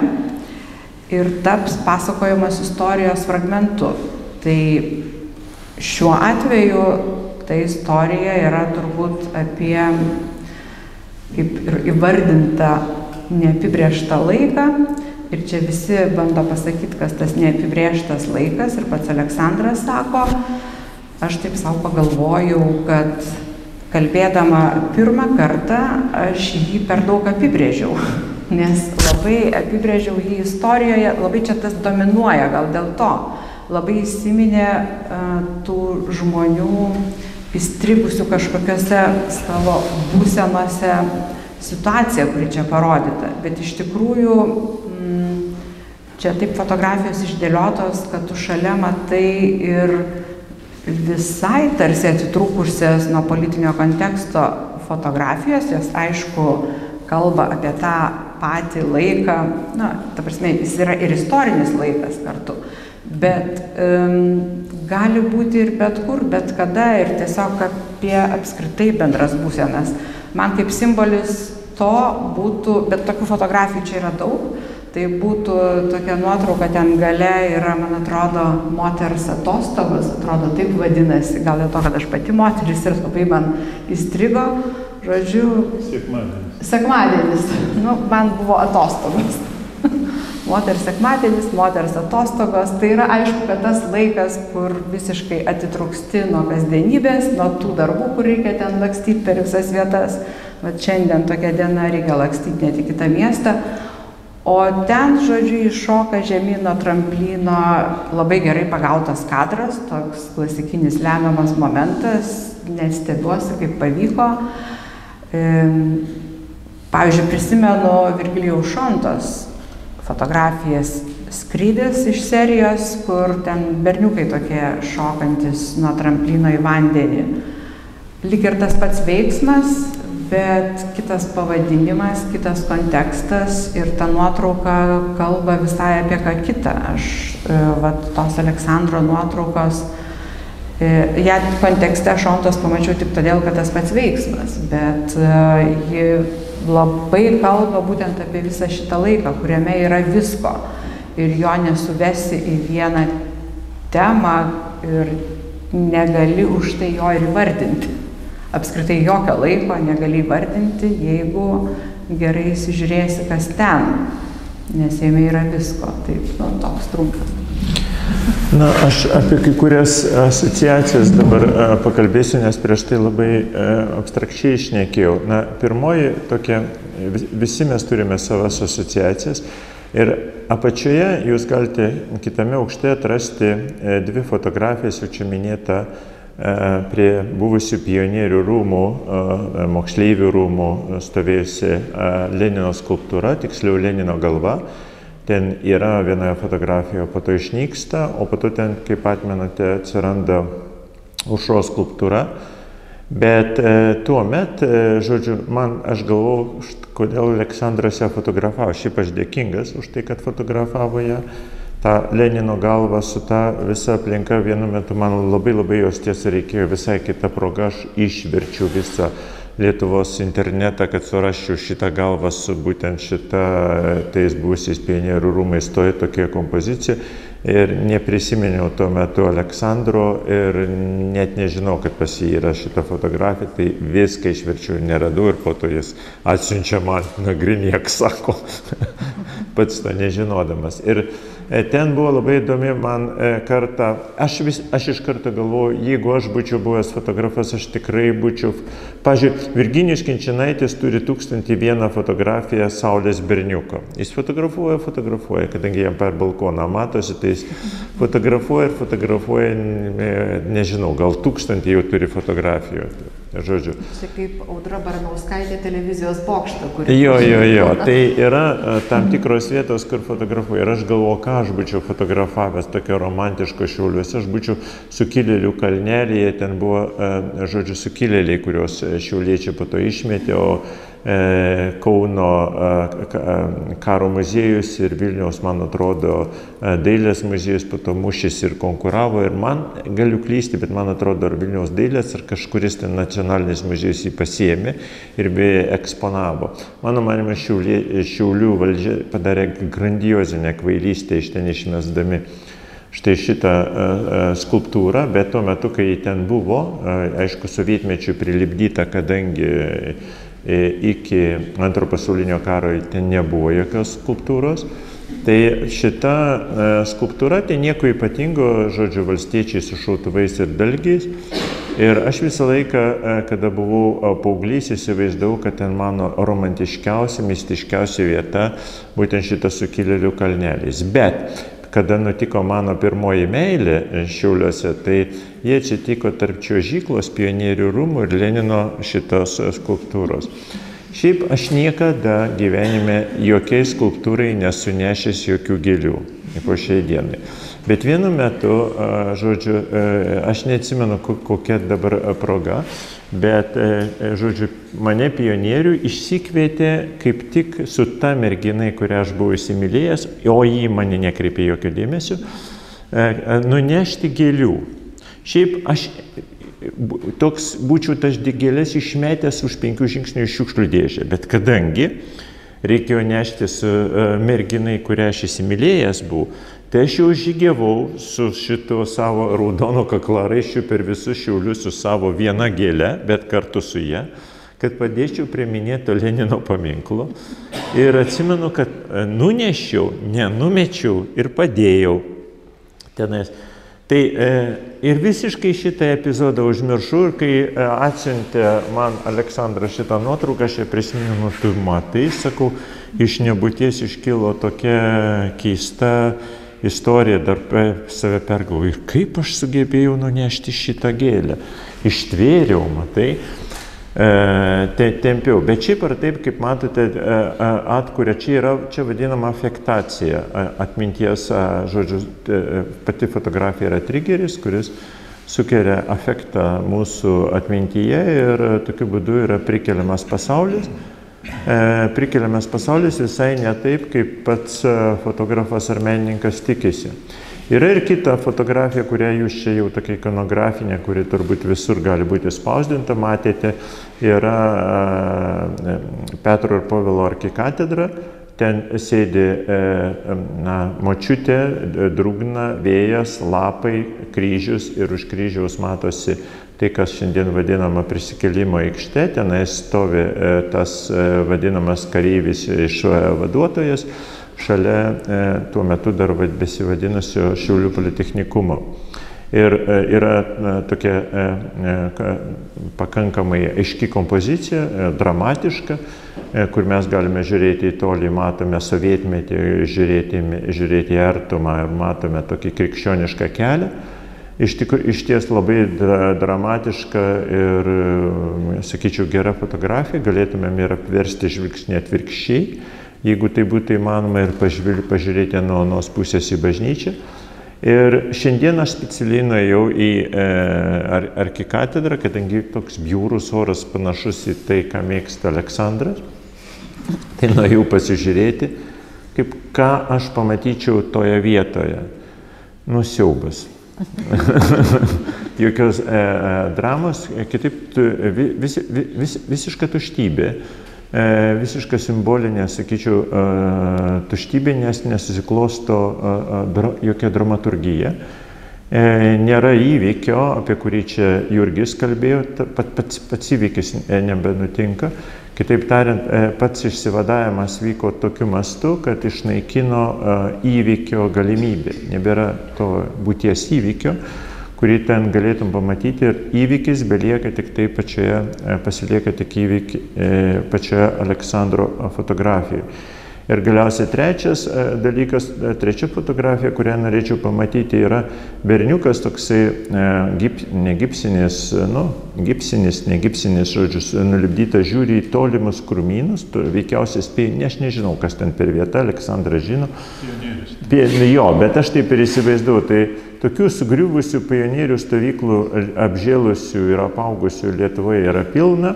ir taps pasakojimas istorijos fragmentu. Tai šiuo atveju ta istorija yra turbūt apie, kaip ir įvardinta, neapibrėžtą laiką. Ir čia visi bando pasakyti, kas tas neapibrėžtas laikas. Ir pats Aleksandras sako, aš taip savo pagalvojau, kad kalbėdama pirmą kartą aš jį per daug apibrėžiau. Nes labai apibrėžiau jį istorijoje, labai čia tas dominuoja, gal dėl to. Labai įsiminė tų žmonių įstrigusių kažkokiose savo būsenose situacija, kuri čia parodyta. Bet iš tikrųjų čia taip fotografijos išdėliotos, kad tu šalia matai ir visai tarsi atitrūkusias nuo politinio konteksto fotografijos, jos aišku kalba apie tą patį laiką, ta prasme, jis yra ir istorinis laikas kartu, bet gali būti ir bet kur, bet kada ir tiesiog apie apskritai bendras būsenas. Man kaip simbolis to būtų, bet tokių fotografijų čia yra daug, tai būtų tokia nuotrauka, ten gale yra, man atrodo, moters atostogos, atrodo taip vadinasi, gal dėl to, kad aš pati moteris ir labai man įstrigo, žodžiu, sekmadienis, man buvo atostogos. Moters sekmadienis, moters atostogos, tai yra aišku, kad tas laikas, kur visiškai atitrūksti nuo kasdienybės, nuo tų darbų, kur reikia ten lakstyti per visas vietas. Vat šiandien tokia diena reikia lakstyti net į kitą miestą. O ten, žodžiu, iššoka žemyn nuo tramplyno labai gerai pagautas kadras, toks klasikinis lemiamas momentas, nestebiuosi, kaip pavyko. Pavyzdžiui, prisimenu Virgilijaus Šontos fotografijas Skrydis iš serijos, kur ten berniukai tokie šokantis nuo tramplyno į vandenį. Lyg ir tas pats veiksmas, bet kitas pavadinimas, kitas kontekstas ir ta nuotrauka kalba visai apie ką kitą. Aš tos Aleksandro nuotraukos, ją kontekste Šontos pamačiau tik todėl, kad tas pats veiksmas, bet ji labai kalba būtent apie visą šitą laiką, kuriame yra visko ir jo nesuvesi į vieną temą ir negali už tai jo ir įvardinti. Apskritai jokio laiko negali įvardinti, jeigu gerai įsižiūrėsi, kas ten, nes jame yra visko. Taip, toks trumpas. Aš apie kai kurias asociacijas dabar pakalbėsiu, nes prieš tai labai abstrakčiai šnekėjau. Pirmoji tokia, visi mes turime savas asociacijas ir apačioje jūs galite kitame aukšte atrasti dvi fotografijas, jau čia minėta prie buvusių pionierių rūmų, moksleivių rūmų stovėjusi Lenino skulptūra, tiksliau Lenino galva. Ten yra vienoje fotografijoje, po to išnyksta, o po to ten, kaip atmenate, atsiranda Aušros skulptūra. Bet tuo met, žodžiu, aš galvojau, kodėl Aleksandras ją fotografavo. Šiaip aš dėkingas už tai, kad fotografavo ją. Ta Lenino galva su ta visa aplinka vienu metu man labai jos tiesa reikėjo, visai kita proga, aš išverčiau visą Lietuvos internetą, kad surasčiau šitą galvą su būtent šita tais buvusiais pionierių rūmais, tokia kompozicija. Ir neprisiminiau tuo metu Aleksandro ir net nežinau, kad pas jį yra šita fotografija, tai viską išverčiau ir neradau ir po to jis atsiunčia man, nagrinėk, sako, pats to nežinodamas. Ir ten buvo labai įdomi man kartą, aš iš karto galvoju, jeigu aš būčiau buvęs fotografas, aš tikrai būčiau, pavyzdžiui, Virginijus Kinčinaitis turi 1001 fotografiją Saulės berniuko. Jis fotografuoja, kadangi jam per balkoną matosi, tai jis fotografuoja, nežinau, gal 1000 jau turi fotografijų. Žodžiu. Čia kaip Audra Baranauskaitė televizijos bokštą, kur... Jo, tai yra tam tikros vietos, kur fotografuoju. Ir aš galvoju, ką aš būčiau fotografavęs tokio romantiško Šiauliuose. Aš būčiau Sukilėlių kalnelėje, ten buvo, žodžiu, sukilėliai, kuriuos šiauliečiai po to išmetė, o Kauno karo muziejus ir Vilniaus, man atrodo, dailės muziejus po to mušėsi ir konkuravo. Ir man, galiu klysti, bet man atrodo, ar Vilniaus dailės, ar kažkuris ten nacionalinis muziejus jį pasiėmė ir beje eksponavo. Mano manime, Šiaulių valdžia padarė grandiozinę kvailystę iš ten išmesdami štai šitą skulptūrą, bet tuo metu, kai ten buvo, aišku, sovietmečių prilipdyta, kadangi iki Antro pasaulinio karo ten nebuvo jokios skulptūros. Tai šita skulptūra, tai nieko ypatingo, žodžiu, valstiečiai su šautuvais ir dalgiais. Ir aš visą laiką, kada buvau paauglys, įsivaizdavau, kad ten mano romantiškiausia, mistiškiausia vieta, būtent šitas Sukilėlių kalnelis. Bet kada nutiko mano pirmoji meilė Šiauliuose, tai jie atsitiko tarp čiuožyklos, pionierių rūmų ir Lenino šitos skulptūros. Šiaip aš niekada gyvenime jokiai skulptūrai nesunešęs jokių gėlių, po šiai dienai. Bet vienu metu, žodžiu, aš neatsimenu kokia dabar proga, bet, žodžiu, mane pionierių išsikvietė kaip tik su ta merginai, kurią aš buvau įsimylėjęs, o jį mane nekreipė jokio dėmesio, nunešti gėlių. Šiaip aš toks būčiau tas gėlės išmetęs už 5 žingsnių iš šiukšlių dėžę, bet kadangi reikėjo nešti su merginai, kurią aš įsimylėjęs buvau, tai aš jau žygiavau su šito savo raudono kaklaraiščiu per visus Šiaulius su savo viena gėle, bet kartu su ją, kad padėčiau prie minėto Lenino paminklo. Ir atsimenu, kad nunešiau, nenumečiau ir padėjau tenais. Tai ir visiškai šitą epizodą užmiršau ir kai atsiuntė man Aleksandras šitą nuotrauką, aš ją prisimenu, tu matai, sakau, iš nebūties iškilo tokia keista istorija, dar save pergalvoju. Ir kaip aš sugebėjau nunešti šitą gėlę? Ištvėriau, matai, tempiau. Bet šiaip ar taip, kaip matote, atkuria, čia vadinama afektacija. Atminties, žodžiu, pati fotografija yra trigeris, kuris sukelia afektą mūsų atmintyje ir tokiu būdu yra prikeliamas pasaulis. Prikeliamas pasaulis visai ne taip, kaip pats fotografas ar menininkas tikisi. Yra ir kita fotografija, kurią jūs čia jau tokia ikonografinė, kuri turbūt visur gali būti spausdinta, matėte, yra Petro ir Povilo arkikatedra. Ten sėdi močiutė, drugna, vėjas, lapai, kryžius ir už kryžiaus matosi tai, kas šiandien vadinama prisikėlimo aikšte. Tenai stovi tas vadinamas kareivis išvaduotojas šalia tuo metu dar besivadinusio Šiaulių politechnikumo. Ir yra tokia pakankamai aiški kompozicija, dramatiška, kur mes galime žiūrėti į tolį, matome sovietmetį, žiūrėti į artumą ir matome tokį krikščionišką kelią. Iš ties labai dramatiška ir, sakyčiau, gera fotografija, galėtumėm ir apversti žvilgsnį atvirkščiai, jeigu tai būtų įmanoma, ir pažiūrėti nuo anos pusės į bažnyčią. Ir šiandien aš specialiai nuėjau į arkikatedrą, kadangi toks bjaurus oras panašus į tai, ką mėgsta Aleksandras. Tai nuėjau pasižiūrėti, ką aš pamatyčiau toje vietoje. Siaubas. Jokios dramos, kitaip visiška tuštybė, visiška simbolinė, sakyčiau, tuštybė, nes nesusiklosto jokia dramaturgija. Nėra įvykio, apie kurį čia Jurgis kalbėjo, pats įvykis nebenutinka. Kitaip tariant, pats išsivadavimas vyko tokiu mastu, kad išnaikino įvykio galimybę. Nebėra to būties įvykio, kurį ten galėtum pamatyti, ir įvykis belieka tik tai pasilieka tik pačioje Aleksandro fotografijoje. Ir galiausiai trečias dalykas, trečia fotografija, kurią norėčiau pamatyti, yra berniukas toksai negipsinis, žodžiu, nulipdytas, žiūri į tolimus krūmynus, veikiausiai spėju, aš nežinau, kas ten per vieta, Aleksandras žino. Pionierius. Jo, bet aš taip ir įsivaizduoju, tai tokių sugriuvusių pionierių stovyklų apžėlusių ir apaugusių Lietuvoje yra pilna.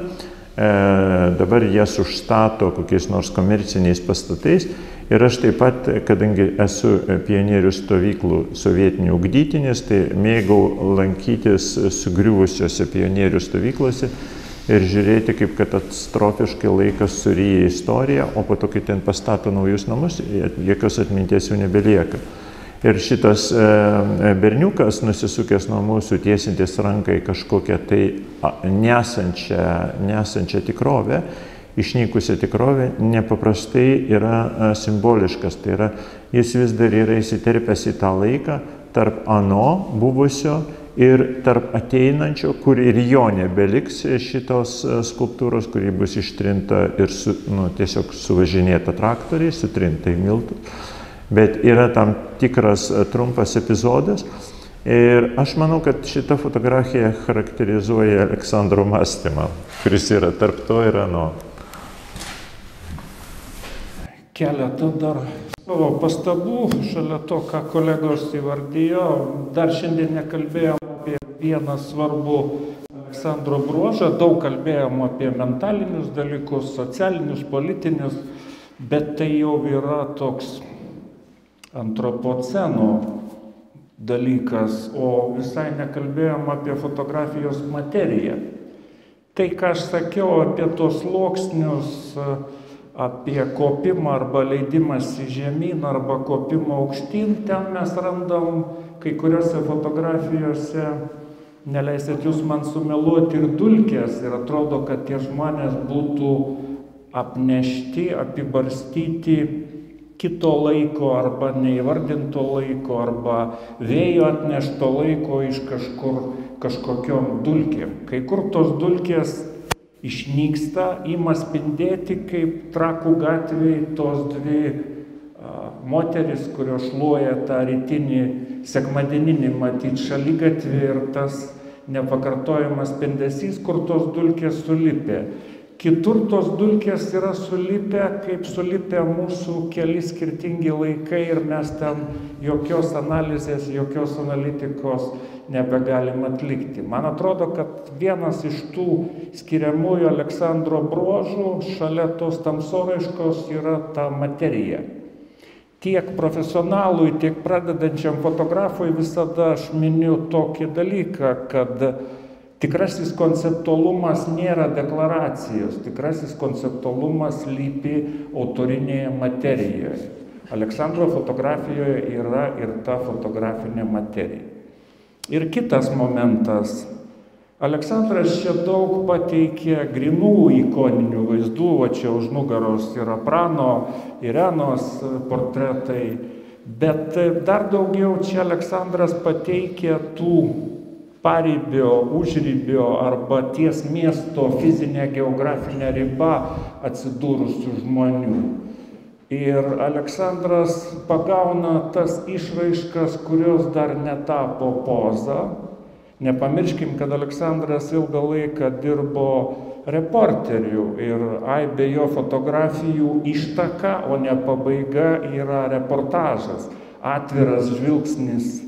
Dabar jas užstato kokiais nors komerciniais pastatais. Ir aš taip pat, kadangi esu pionierių stovyklų sovietinių ugdytinis, tai mėgau lankytis sugriuvusiose pionierių stovyklose ir žiūrėti, kaip katastrofiškai laikas suryja istoriją, o po to, kai ten pastato naujus namus, jokios atminties jau nebelieka. Ir šitas berniukas, nusisukęs nuo mūsų, tiesintis ranką į kažkokią tai nesančią tikrovę, išnykusią tikrovę, nepaprastai yra simboliškas. Tai yra, jis vis dar yra įsiterpęs į tą laiką tarp ano buvusio ir tarp ateinančio, kur ir jo nebeliks šitos skulptūros, kuri bus ištrinta ir tiesiog suvažinėta traktoriai, sutrinta į miltus. Bet yra tam tikras trumpas epizodas ir aš manau, kad šita fotografija charakterizuoja Aleksandro mąstymą, kuris yra tarp to ir ano. Keletą dar savo pastabų, šalia to, ką kolegos įvardijo. Dar šiandien nekalbėjom apie vieną svarbų Aleksandro bruožą, daug kalbėjom apie mentalinius dalykus, socialinius, politinius, bet tai jau yra toks antropoceno dalykas, o visai nekalbėjom apie fotografijos materiją. Tai, ką aš sakiau apie tos sluoksnius, apie kopimą arba leidimąsi žemyn arba kopimą aukštyn, ten mes randam kai kuriuose fotografijose, neleisit jūs man sumeluoti, ir dulkės, ir atrodo, kad tie žmonės būtų apnešti, apibarstyti kito laiko arba neįvardinto laiko arba vėjo atnešto laiko iš kažkokiom dulkėm. Kai kur tos dulkės išnyksta, ima spindėti kaip Trakų gatvėj tos dvi moteris, kurios šluoja tą rytinį sekmadieninį matyt šaligatvį, ir tas nepakartojamas spindesys, kur tos dulkės sulipė. Kitur tos dulkės yra sulipę, kaip sulipę mūsų keli skirtingi laikai, ir mes ten jokios analizės, jokios analitikos nebegalim atlikti. Man atrodo, kad vienas iš tų skiriamųjų Aleksandro bruožų šalia tos tamsoraiškos yra ta materija. Tiek profesionalui, tiek pradedančiam fotografui visada aš miniu tokį dalyką, kad tikrasis konceptualumas nėra deklaracijos, tikrasis konceptualumas lypi autorinėje materijoje. Aleksandro fotografijoje yra ir ta fotografinė materija. Ir kitas momentas. Aleksandras čia daug pateikė grinų ikoninių vaizdų, o čia už nugaros yra Prano, Irenos portretai, bet dar daugiau čia Aleksandras pateikė tų paribio, užribio arba ties miesto fizinė geografinė riba atsidūrusių žmonių. Ir Aleksandras pagauna tas išraiškas, kurios dar netapo poza. Nepamirškim, kad Aleksandras ilgą laiką dirbo reporteriu ir aibė jo fotografijų ištaka, o ne pabaiga, yra reportažas, atviras žvilgsnis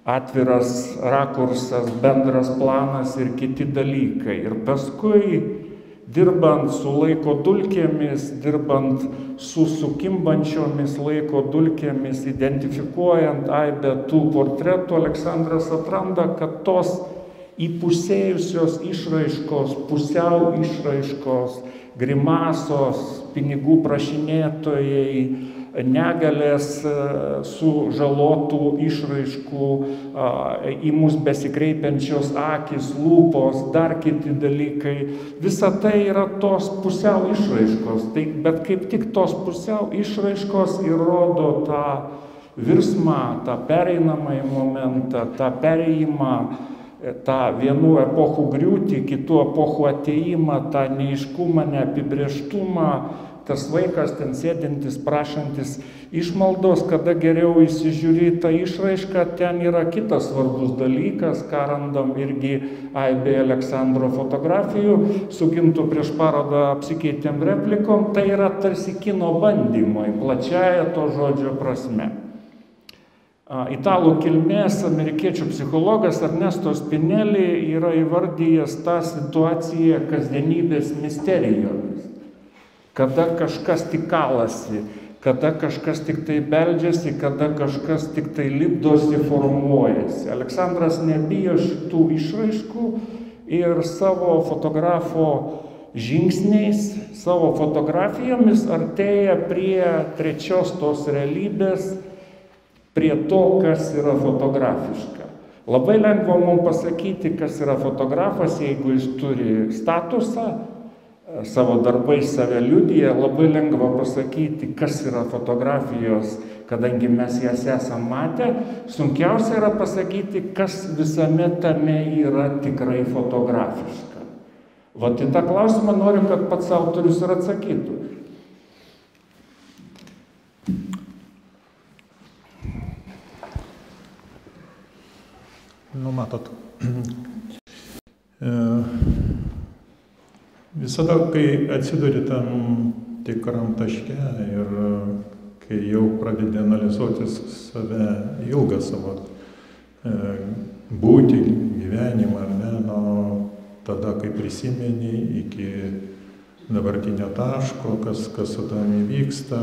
atviras rakursas, bendras planas ir kiti dalykai. Ir paskui, dirbant su laiko dulkėmis, dirbant su sukimbančiomis laiko dulkėmis, identifikuojant aibę tų portretų, Aleksandras atranda, kad tos įpusėjusios išraiškos, pusiau išraiškos, grimasos, pinigų prašinėtojai, negalės sužalotų išraiškų, į mus besikreipiančios akys, lūpos, dar kiti dalykai. Visa tai yra tos pusiau išraiškos. Bet kaip tik tos pusiau išraiškos įrodo tą virsmą, tą pereinamąjį momentą, tą perėjimą, tą vienų epochų griūtį, kitų epochų ateimą, tą neiškumą, neapibrėžtumą. Tas vaikas ten sėdintis, prašantis išmaldos, kada geriau įsižiūri tą išraišką, ten yra kitas svarbus dalykas, ką randam irgi aibė Aleksandro fotografijų, su Gintu prieš parodą apsikeitėm replikom, tai yra tarsi kino bandymai, plačiaja to žodžio prasme. Italų kilmės amerikiečių psichologas Ernesto Spinelli yra įvardyjęs tą situaciją kasdienybės misterijomis. Kada kažkas tik kalasi, kada kažkas tik tai beldžiasi, kada kažkas tik tai lipdosi, formuojasi. Aleksandras nebijo šitų išraiškų ir savo fotografo žingsniais, savo fotografijomis artėja prie trečios tos realybės, prie to, kas yra fotografiška. Labai lengva mums pasakyti, kas yra fotografas, jeigu jis turi statusą, savo darbais save liudija, labai lengva pasakyti, kas yra fotografijos, kadangi mes jas esam matę. Sunkiausia yra pasakyti, kas visame tame yra tikrai fotografiška. Vat į tą klausimą noriu, kad pats autorius ir atsakytų. Nu, matot, visada, kai atsiduri tam tikram taške ir kai jau pradedi analizuoti save, ilgą savo būtį, gyvenimą, ar ne, nuo tada, kai prisimeni iki dabartinio taško, kas su tavimi vyksta,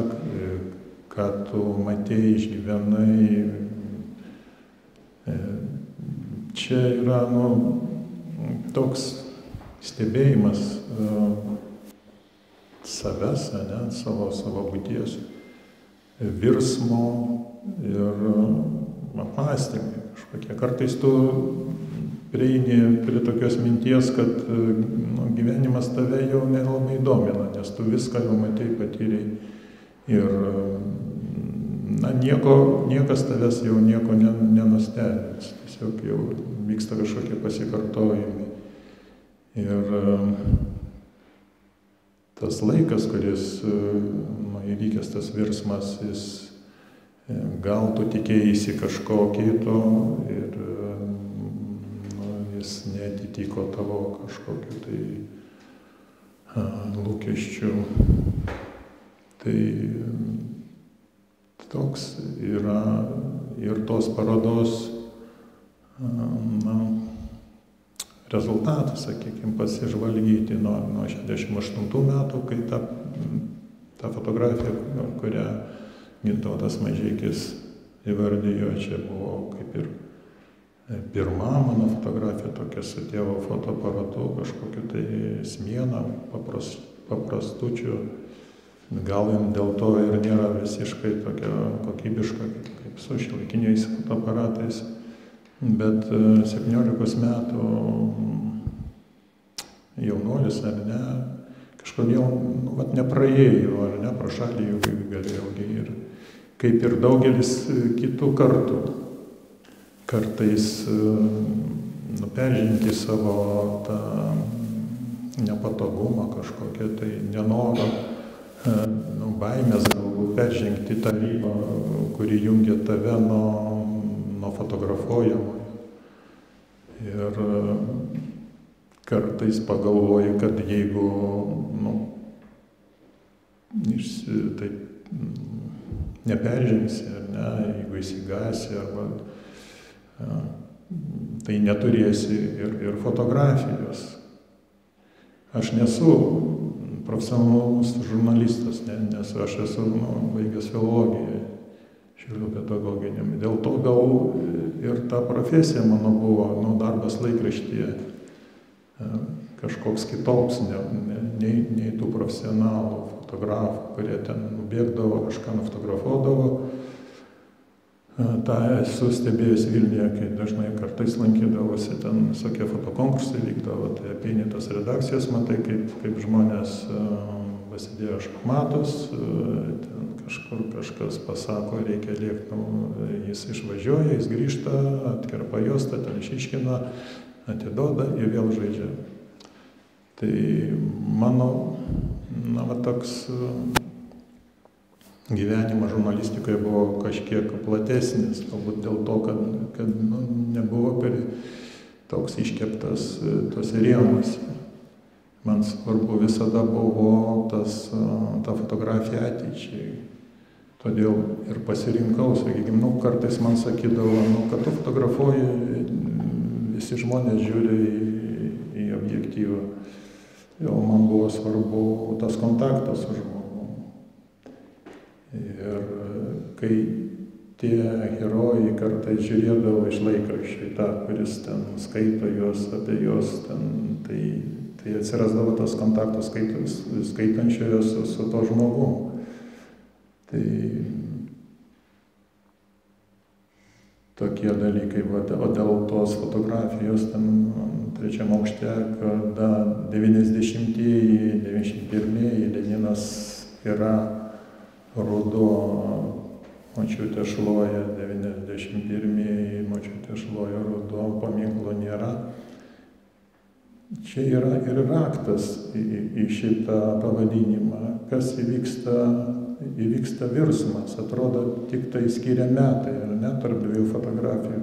ką tu matei, išgyvenai. Čia yra toks stebėjimas savęs, savo būties, virsmo ir apmąstymai kažkokie. Kartais tu prieini prie tokios minties, kad gyvenimas tave jau nelabai domina, nes tu viską jau matei, patyrei ir niekas tavęs jau nieko nenustebins. Tiesiog jau vyksta kažkokie pasikartojimai. Ir tas laikas, kuris įvykęs tas virsmas, jis gal tu tikėjaisi kažko kito ir jis neatitiko tavo kažkokiu tai lūkesčių. Tai toks yra ir tos parodos rezultatas, sakykime, pasižvalgyti nuo 68 metų, kai ta fotografija, kurią Gintautas Mažeikis įvardijo, čia buvo kaip ir pirma mano fotografija, tokia su tėvo fotoaparatu, kažkokiu tai smieną, paprastučiu. Gal dėl to ir nėra visiškai tokia kokybiška, kaip su šiuolaikiniais fotoaparatais. Bet 17 metų jaunuolis, ar ne, kažkodėl nepraėjo, ar ne, pro šalį jau galėjau ir kaip ir daugelis kitų kartų. Kartais peržengti savo tą nepatogumą kažkokią, tai nenorą, baimės galbūt peržengti tą ribą, kuri jungia tave nuo fotografuojamo. Ir kartais pagalvoju, kad jeigu taip neperžengsi, ar ne, jeigu įsigasi, arba tai neturėsi ir fotografijos. Aš nesu profesionalus žurnalistas, nes aš esu baigęs filologiją Šiaulių pedagoginiam. Dėl to gal ir ta profesija mano buvo, darbas laikraštyje kažkoks kitoks, nei tų profesionalų fotografų, kurie ten nubėgdavo, kažką nufotografuodavo. Ta esu stebėjęs Vilniuje, kai dažnai kartais lankydavosi, ten visokie fotokonkursai vykdavo, tai apeini tas redakcijas, matai, kaip žmonės pasidėjo šachmatus, ten kažkur kažkas pasako, reikia lėkti, jis išvažiuoja, jis grįžta, atkerpa juostą, ten išiškina, atiduoda ir vėl žaidžia. Tai mano, toks gyvenimas žurnalistikoje buvo kažkiek platesnis, galbūt dėl to, kad nebuvo per toks iškeptas tose rėmuose. Man svarbu visada buvo ta fotografija ateičiai. Todėl ir pasirinkau, sakykime, kartais man sakydavo, kad tu fotografuoji, visi žmonės žiūri į objektyvą. O man buvo svarbu tas kontaktas su žmogumi. Ir kai tie herojai kartais žiūrėdavo iš laikraščių, tą, kuris ten skaito juos, apie juos, tai atsirasdavo tas kontaktas skaitančiojo su to žmogum. Tai tokie dalykai, o dėl tos fotografijos ten trečiam aukšte, kada 90-ieji, 91-ieji Leninas yra ruduo, močiutė šluoja, 91-ieji, močiutė šluoja ruduo, paminklo nėra. Čia yra ir raktas į šitą pavadinimą, kas įvyksta virsmas, atrodo tik tai skiria metai, ar ne, tarp dviejų fotografijų,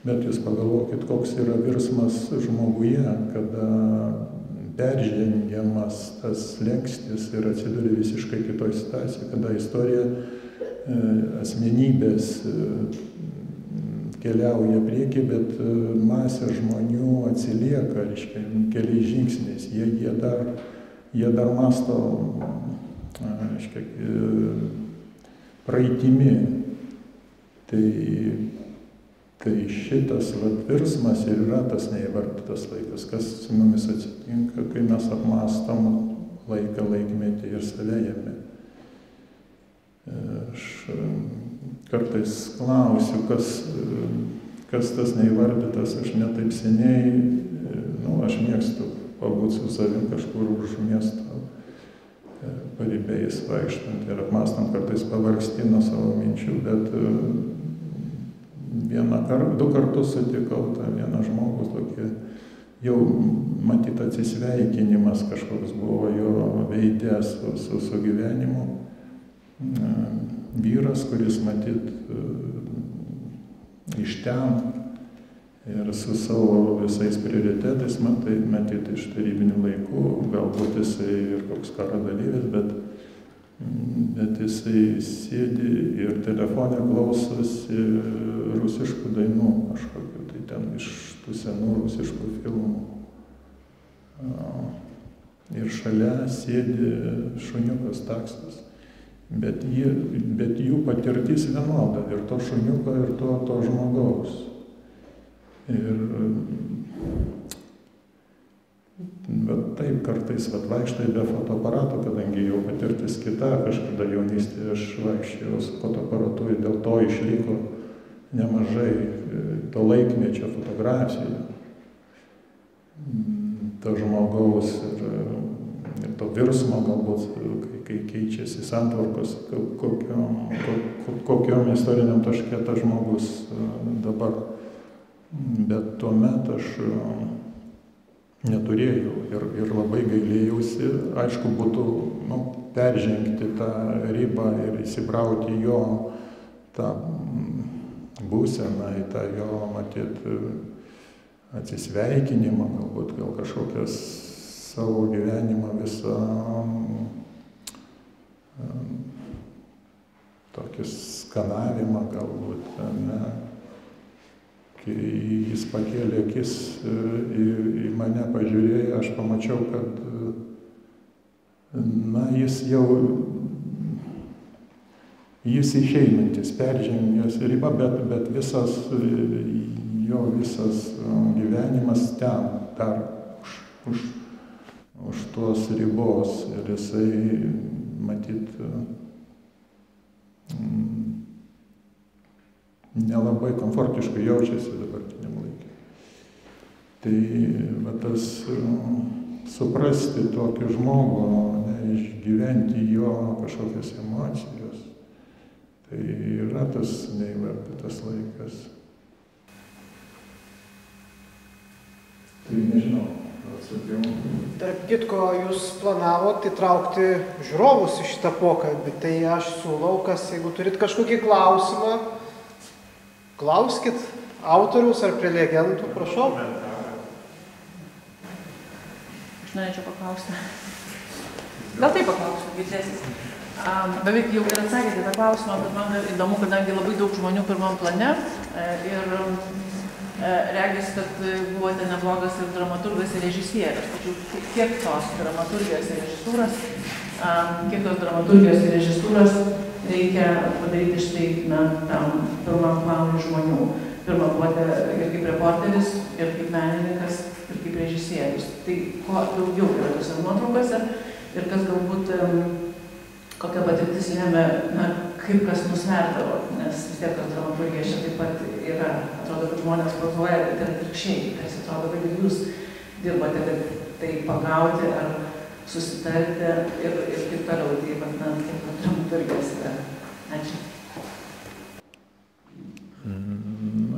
bet jūs pagalvokit, koks yra virsmas žmoguje, kada peržengiamas tas slengstis ir atsiduria visiškai kitoj situacijai, kada istorija, asmenybės keliauja prieki, bet masė žmonių atsilieka, reiškia, keliais žingsniais, jie dar masto, reiškia, praeitimi. Tai šitas virsmas ir yra tas neįvardytas laikas, kas su mumis atsitinka, kai mes apmastom laiką, laikmetį ir save jame. Aš kartais klausiu, kas tas neįvardytas, aš netaip seniai, aš mėgstu pabūti su savim kažkur už miesto paribiais vaikštant ir apmastant, kartais pavargsti nuo savo minčių, bet du kartus sutikau tą vieną žmogų, tokį jau matyt atsisveikinimas kažkoks buvo jo veide su gyvenimu. Vyras, kuris matyt iš ten ir su savo visais prioritetais, matyt iš tarybinių laikų, galbūt jisai ir koks karo dalyvis, bet jisai sėdi ir telefone klausosi rusiškų dainų kažkokiu, tai ten iš tų senų rusiškų filmų. Ir šalia sėdi šuniukas taksas. Bet jų patirtis vienoda, ir to šuniuko, ir to žmogaus. Bet taip kartais vaikštai be fotoaparato, kadangi jau patirtis kita, kažkada jaunystėje aš vaikščiau su fotoaparatu ir dėl to išliko nemažai to laikmečio fotografijų. To žmogaus ir to virsmo galbūt, kai keičiasi santvarkos, kokiom istoriniam taške tas žmogus dabar. Bet tuomet aš neturėjau ir labai gailėjausi, aišku, būtų peržengti tą ribą ir įsibrauti jo tą būseną, į tą jo, matyt, atsisveikinimą, galbūt gal kažkokias savo gyvenimą visą tokį skanavimą galbūt, ne. kai jis pakėlė akis į mane, pažiūrėjo, aš pamačiau, kad jis išeinantis, peržengęs ribą, bet jo visas gyvenimas ten, dar už tos ribos. Ir jisai, matyt, nelabai komfortiškai jaučiasi dabartiniam laikui. Tai va tas suprasti tokį žmogų, išgyventi jo kažkokias emocijas, tai yra tas neįvardytas laikas. Tai nežinau, atsakiau. Tarp kitko, jūs planavot įtraukti žiūrovus į šitą pokalbį, tai aš siūlau, jeigu turit kažkokį klausimą, klauskit autoriaus ar prelegentų, prašau. Aš norėčiau paklausti. Gal taip paklausiu, girdėsis. Beveik jau ir atsakėte tą klausimą, bet man įdomu, kadangi labai daug žmonių pirmam plane ir regis, kad buvote neblogas ir dramaturgas ir režisierius. Tačiau kiek tos dramaturgijos ir režisūros reikia padaryti štai tam pirmam planui žmonių. Pirmą buvote ir kaip reporteris, ir kaip menininkas, ir kaip režisierius. Tai ko daugiau yra tose nuotraukose ir kas galbūt kokia patirtis lėmė, kaip kas nusverdavo, nes vis tiek tos dramaturgija čia taip pat yra. Atrodo, kad žmonės prozuoja, bet ir atvirkščiai. Tarsi atrodo, kad jūs dirbote, kad tai pagauti ar susitarti ir taip toliau. Tai kaip dramaturgijos yra. Ačiū.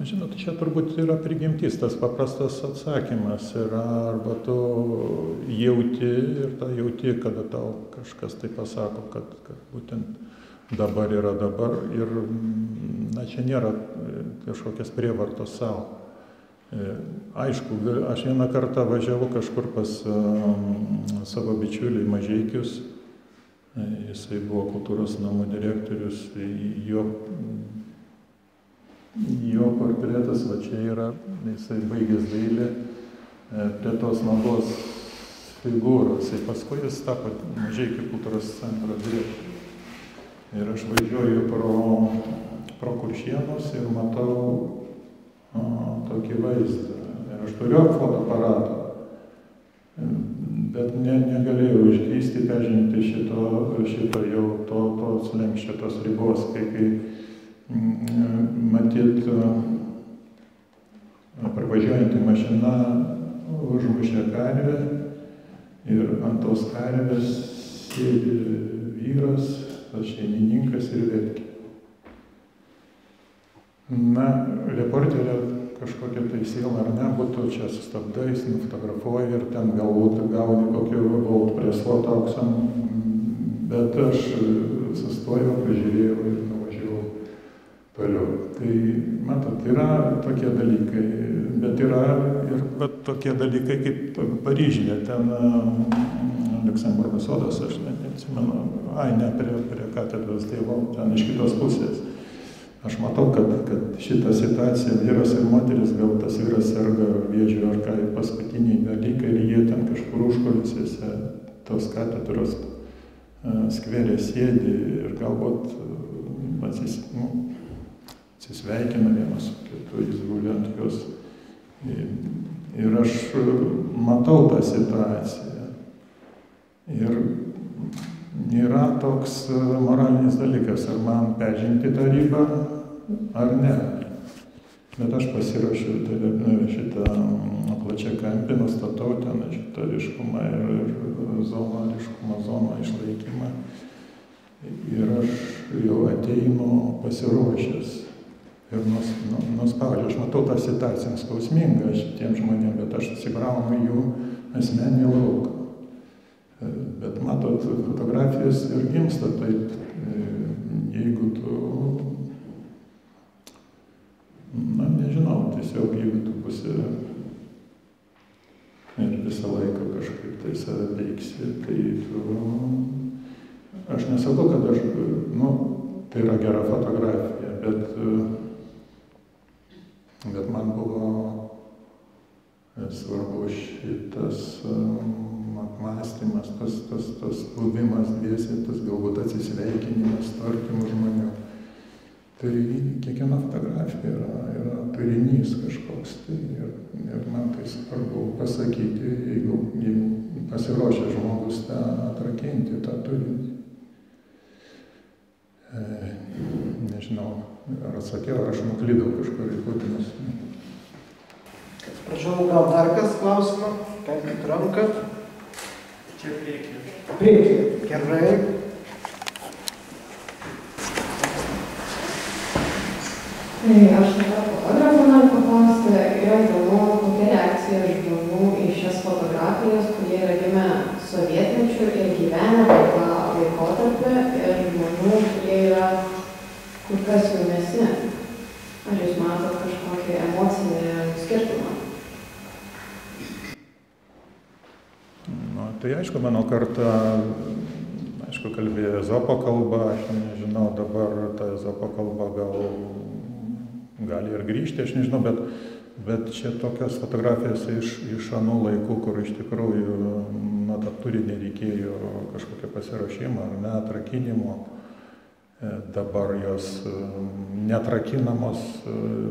Žinot, čia turbūt yra prigimtis, tas paprastas atsakymas yra, arba tu jauti ir tą jauti, kada tau kažkas tai pasako, kad būtent dabar yra dabar ir čia nėra kažkokias prievartos savo. Aišku, aš vieną kartą važiavau kažkur pas savo bičiulį Mažeikius, jisai buvo kultūros namų direktorius, jo portretas, va čia yra, jisai baigęs dailę prie tos nuogos figūros. Ir paskui jis tapo Mažeikių kultūros centro direktorius. Ir aš važiuoju pro Kuršėnus ir matau tokį vaizdą. Ir aš turiu fotoaparatą, bet negalėjau išdrįsti peržengti šito jau tos lenkščio, tos ribos, kaip matyt, pravažiuojanti mašina užmušė karvę ir ant tos karvės sėdi vyras, tas šeimininkas ir verkia. Reporterio kažkokia tai siela ar ne, būtų čia sustabdais, nufotografuoji ir ten galbūt gauni kokį Volt Preslo auksam, bet aš sustojau, pažiūrėjau ir nuvažiavau toliau. Tai, matot, yra tokie dalykai, bet yra ir tokie dalykai kaip Paryžiuje, ten Liuksemburgo sodas, aš neatsimenu, prie katedros tėvo, ten iš kitos pusės. Aš matau, kad šitą situaciją vyras ir moteris, gal tas vyras serga vėžiu ar ką, paskutiniai dalykai ir jie ten kažkur užkulisėse tos katedros skverė sėdi ir galbūt atsisveikina vienas su kitu, jis guli ant jos. Ir aš matau tą situaciją. Ir yra toks moralinis dalykas, ar man peržengti tą ribą, ar ne. Bet aš pasiruošiu šitą plačiakampį, nustatau ten šitą ryškumą ir ryškumo zoną išlaikymą. Ir aš jau ateinu pasiruošęs ir nuspaudžiu. Aš matau tą situaciją skausmingą šitiem žmonėm, bet aš atsibraunu jų asmeninį lauką. Bet matot, fotografijas ir gimsta taip, jeigu tu, nežinau, tiesiog jeigu tu būsi ir visą laiką kažkaip tai save veiksi, tai tu, aš nesakau, kad aš, tai yra gera fotografija, bet Bet man buvo svarbu šitas apmąstymas, tas buvimas dviese, tas galbūt atsisveikinimas su artimu žmoniu. Tai kiekviena fotografija yra turinys kažkoks. Tai ir man tai svarbu pasakyti, jeigu pasiruošia žmogus tą atrakinti, tą turinį. Nežinau, ar atsakiau, ar aš nuklydau kažkur į Putinus. Prašau, gal dar kas klausimą? Kelkit ranką. Čia priekį. Priekį. Gerai. Aš fotografą noriu paklausti, yra įdomu, kokia reakcija žmonių į šias fotografijas, kurie yra gimę sovietmečiu ir gyvenę tą laikotarpį, ir žmonių, kurie yra kur kas jaunesni. Ar jūs matot kažkokį emocinį skirtumą? Tai aišku, mano karta, kalbėjo ezopo kalba, aš nežinau, dabar ta ezopo kalba gali ir grįžti, aš nežinau, bet čia tokios fotografijos iš anų laikų, kur iš tikrųjų tą turinį reikėjo kažkokio pasiruošimo ar neatrakinimo. Dabar jos neatrakinamos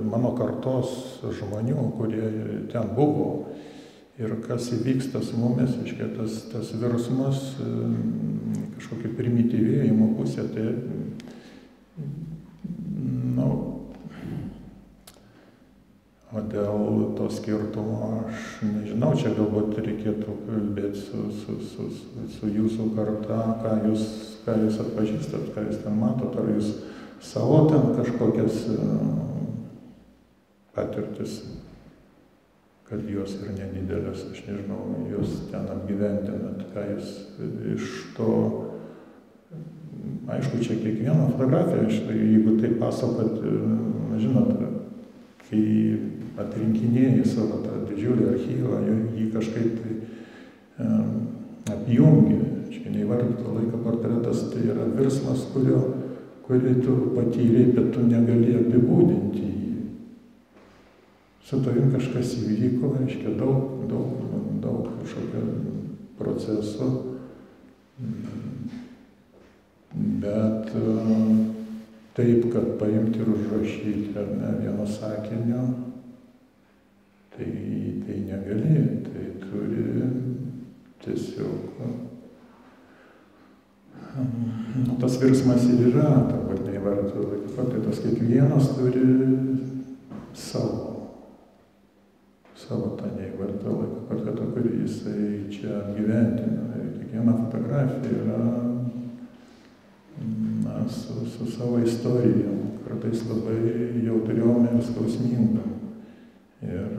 mano kartos žmonių, kurie ten buvo. Ir kas įvyksta su mumis, reiškia, tas virsmas, kažkokį primityvėjimo pusę, tai, o dėl to skirtumo aš nežinau, čia galbūt reikėtų kalbėti su jūsų karta, ką jūs atpažįstat, ką jūs ten matot, ar jūs savo ten kažkokias patirtis, kad jos ir nedidelės, aš nežinau, jūs ten apgyvendinat, ką jūs iš to, aišku, čia kiekviena fotografija, jeigu tai pasakot, žinot, kai atrinkinėjai savo tą didžiulį archyvą, jį kažkaip tai apjungi, neįvardyto laiko portretas, tai yra virsmas, kurį tu patyrei, bet tu negali apibūdinti jį. Su tavim kažkas įvyko, reiškia, daug kažkokio proceso, bet taip, kad paimti ir užrašyti, ar ne, vieno sakinio, tai negali, tai turi tiesiog, tas virsmas ir yra, turbūt neįvardyto laiko, tai tas kiekvienas turi savo tą neįvardytą laiko portretą, kurį jisai čia apgyvendina. Kiekviena fotografija yra su savo istorijom, kartais labai jautriom ir skausmingom. Ir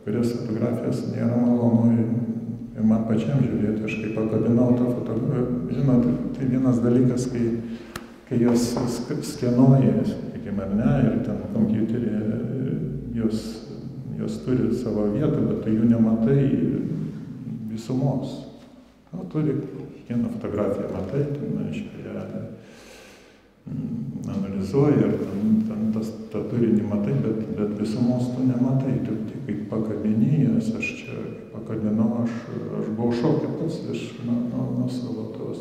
kurias fotografijas nėra malonu ir man pačiam žiūrėti, aš kai pakabinau tą fotografiją, žinot, tai vienas dalykas, kai jos skenuoja, sakykime, ar ne, ir ten kompiuterį, jos turi savo vietą, bet tu jų nematai visumos. Turi kiekvieną fotografiją matai, ją analizuoji ir ten tą turinį matai, bet visumos tu nematai. Tu tik kaip pakabinėjęs, aš čia pakabinau, aš buvau šokė pats nuo savo tos.